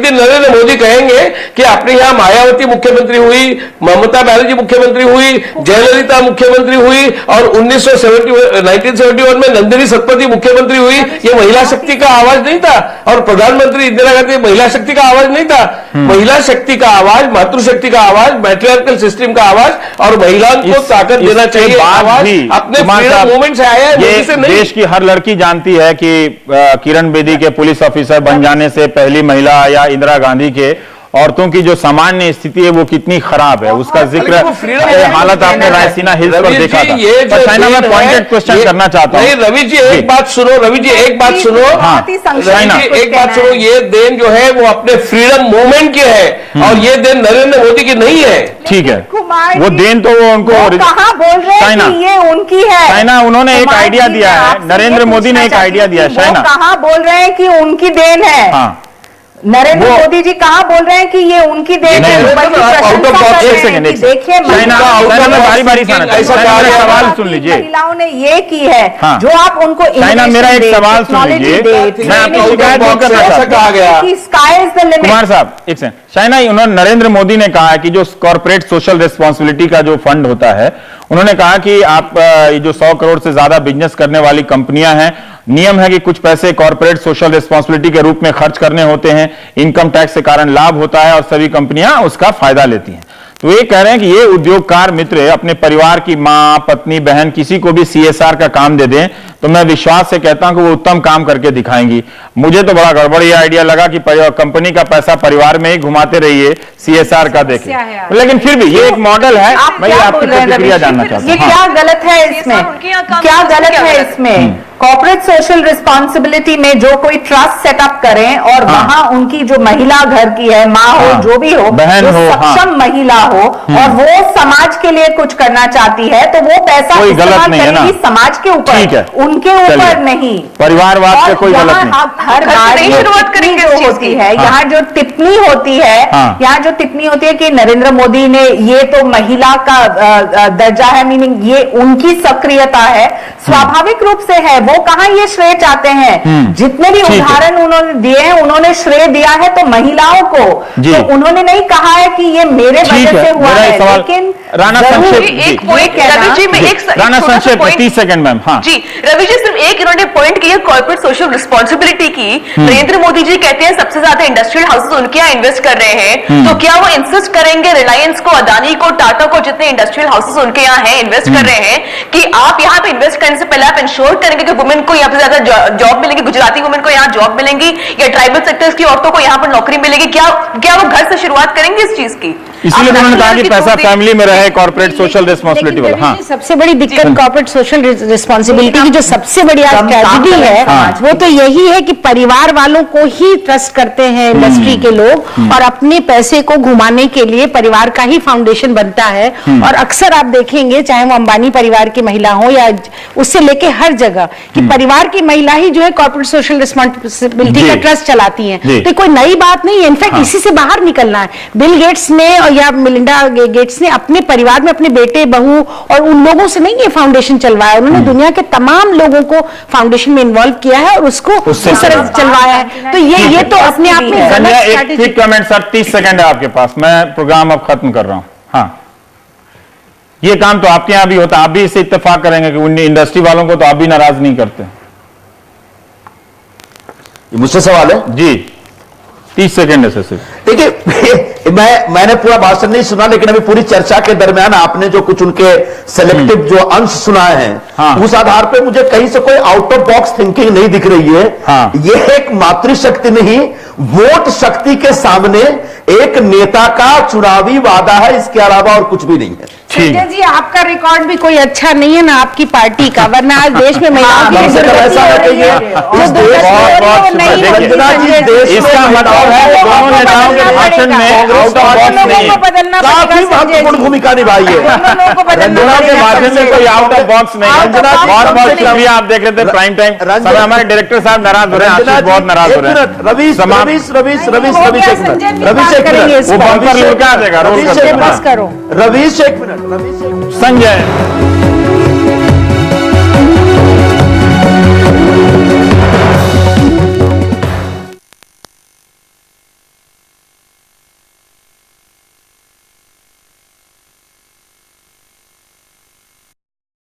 दिन नरेंद्र मोदी कहेंगे कि अपने यहाँ मायावती मुख्यमंत्री हुई, ममता बनर्जी मुख्यमंत्री हुई, जयललिता मुख्यमंत्री हुई और 1971 में नंदिनी सतपथी मुख्यमंत्री हुई। ये महिला शक्ति का आवाज नहीं था। और प्रधानमंत्री इंदिरा गांधी महिला शक्ति का आवाज नहीं था। महिला शक्ति का आवाज, मातृशक्ति का आवाज, मैट्रियार्कल सिस्टम का आवाज और महिलाओं को ताकत देना चाहिए आवाज अपने फ्रीडम मूवमेंट से आया है। देश की हर लड़की जानती है कि किरण बेदी के पुलिस ऑफिसर बन जाने से पहली महिला या इंदिरा गांधी के औरतों की जो सामान्य स्थिति है वो कितनी खराब है, उसका जिक्र हालत आपने रायसीना हिल्स पर देखा था। पर चाइना में पॉइंटेड क्वेश्चन करना चाहता हूँ। रवि जी एक बात सुनो, रवि जी एक बात सुनो, एक बात सुनो। ये देन जो है वो अपने फ्रीडम मूवमेंट की है और ये देन नरेंद्र मोदी की नहीं है। ठीक है, वो देन तो वो उनको कहाँ बोल रहे हैं कि ये उनकी है। चाइना उन्होंने एक आइडिया दिया है, नरेंद्र मोदी ने एक आइडिया दिया है। चाइना कहाँ बोल रहे हैं कि उनकी देन है। हाँ, नरेंद्र मोदी जी कहाँ बोल रहे हैं कि ये उनकी देन है। एक सेकंड, देखिए बारी बारी सवाल सुन लीजिए। महिलाओं ने ये की है जो आप उनको चाइना, मेरा एक सवाल सुन लीजिए, मैं आपकी शिकायत नहीं करना चाहता। कुमार साहब एक सेकंड। चाइना, उन्होंने नरेंद्र मोदी ने कहा है कि जो कॉर्पोरेट सोशल रिस्पॉन्सिबिलिटी का जो फंड होता है, उन्होंने कहा कि आप ये जो 100 करोड़ से ज्यादा बिजनेस करने वाली कंपनियां हैं, नियम है कि कुछ पैसे कॉर्पोरेट सोशल रिस्पॉन्सिबिलिटी के रूप में खर्च करने होते हैं, इनकम टैक्स के कारण लाभ होता है और सभी कंपनियां उसका फायदा लेती हैं। तो ये कह रहे हैं कि ये उद्योगकार मित्र अपने परिवार की मां, पत्नी, बहन किसी को भी सीएसआर का काम दे दें तो मैं विश्वास से कहता हूं कि वो उत्तम काम करके दिखाएंगी। मुझे तो बड़ा गड़बड़ ये आइडिया लगा कि कंपनी का पैसा परिवार में ही घुमाते रहिए, सीएसआर का देखें। लेकिन फिर भी ये एक मॉडल है। मैं आपकी प्रतिक्रिया जानना चाहता हूँ। ये क्या गलत है इसमें? क्या गलत है इसमें? कॉर्पोरेट सोशल रिस्पॉन्सिबिलिटी में जो कोई ट्रस्ट सेटअप करें और वहां उनकी जो महिला घर की है, माँ हो, जो भी हो, बहन हो, सक्षम महिला हो और वो समाज के लिए कुछ करना चाहती है तो वो पैसा इस्तेमाल करेगी समाज के ऊपर, उनके ऊपर नहीं। परिवारवाद से कोई गलत नहीं। हर बार शुरुआत करेंगे होती है, यहाँ जो टिप्पणी होती है, यहाँ जो टिप्पणी होती है कि नरेंद्र मोदी ने, ये तो महिला का दर्जा है, मीनिंग ये उनकी सक्रियता है, स्वाभाविक रूप से है। वो कहाँ ये श्रेय चाहते हैं? जितने भी उदाहरण उन्होंने दिए हैं, उन्होंने श्रेय दिया है तो महिलाओं को, तो उन्होंने नहीं कहा है कि ये मेरे वजह से हुआ है। लेकिन राणा संक्षेप, एक पॉइंट रवि जी में, एक राणा संक्षेप 30 सेकंड मैम। हाँ जी रवि जी, सिर्फ एक इन्होंने पॉइंट किया कॉर्पोरेट सोशल रिस्पॉन्सिबिलिटी की। नरेंद्र मोदी जी कहते हैं सबसे ज्यादा इंडस्ट्रियल हाउसेस उनके यहाँ इन्वेस्ट कर रहे हैं, तो क्या वो इंसिस्ट करेंगे रिलायंस को, अदानी को, टाटा को, जितने इंडस्ट्रियल हाउसेस उनके यहाँ है इन्वेस्ट कर रहे हैं, कि आप यहाँ पे इन्वेस्ट करने से पहले आप इंश्योर करेंगे कि वुमेन को यहाँ पे ज्यादा जॉब मिलेगी, गुजराती वुमेन को यहाँ जॉब मिलेंगी या ट्राइबल सेक्टर्स की औरतों को यहाँ पर नौकरी मिलेगी? क्या वो घर से शुरुआत करेंगे इस चीज की? इसीलिए तो उन्होंने कहा कि पैसा फैमिली में रहे, कॉर्पोरेट सोशल रिस्पॉन्सिबिलिटी वाला। हाँ, सबसे बड़ी दिक्कत कॉर्पोरेट सोशल रिस्पॉन्सिबिलिटी की जो सबसे बड़ी आज ट्रेजेडी है वो तो यही है कि परिवार वालों को ही ट्रस्ट करते हैं इंडस्ट्री के लोग, और अपने पैसे को घुमाने के लिए परिवार का ही फाउंडेशन बनता है। और अक्सर आप देखेंगे चाहे वो अंबानी परिवार की महिला हो या उससे लेके हर जगह कि परिवार की महिला ही जो है कॉर्पोरेट सोशल रिस्पॉन्सिबिलिटी का ट्रस्ट चलाती हैं। तो कोई नई बात नहीं है, इनफैक्ट इसी से बाहर निकलना है। बिल गेट्स ने या मिलिंडा गेट्स ने अपने परिवार में अपने बेटे बहू और उन लोगों से नहीं ये फाउंडेशन चलवाया, उन्होंने दुनिया के तमाम लोगों को फाउंडेशन में इन्वॉल्व किया है और उसको उस तरह चलवाया है। तो ये तो अपने आप में एक क्विक कमेंट सर, 30 सेकंड है आपके पास, मैं प्रोग्राम अब खत्म कर रहा हूं। हाँ, ये काम तो आपके यहां भी होता है, आप भी इससे इत्तेफाक करेंगे कि इंडस्ट्री वालों को तो आप भी नाराज नहीं करते? मुझसे सवाल है जी, 30 सेकंड है सिर्फ। देखिए, मैंने पूरा भाषण नहीं सुना, लेकिन अभी पूरी चर्चा के दरमियान आपने जो कुछ उनके सेलेक्टिव जो अंश सुनाए हैं, हाँ, उस आधार पे मुझे कहीं से कोई आउट ऑफ बॉक्स थिंकिंग नहीं दिख रही है। हाँ, ये एक मातृशक्ति नहीं, वोट शक्ति के सामने एक नेता का चुनावी वादा है, इसके अलावा और कुछ भी नहीं है। संजय जी, आपका रिकॉर्ड भी कोई अच्छा नहीं है ना आपकी पार्टी का, वरना आज देश में महिलाओं की ऐसा है कि इसका मतलब है दोनों नेताओं के भाषण में आउट ऑफ बॉक्स नहीं है, काफी महत्वपूर्ण भूमिका निभाई है। रंजना के भाषण में कोई आउट ऑफ बॉक्स नहीं है। बहुत बहुत शुक्रिया, आप देख रहे थे प्राइम टाइम। सर, हमारे डायरेक्टर साहब नाराज हो रहे हैं, आशीष बहुत नाराज हो रहे हैं। रवीश वो बम्पर लुढ़का देगा, रोल कर देगा। बस करो रवीश, एक मिनट। संजय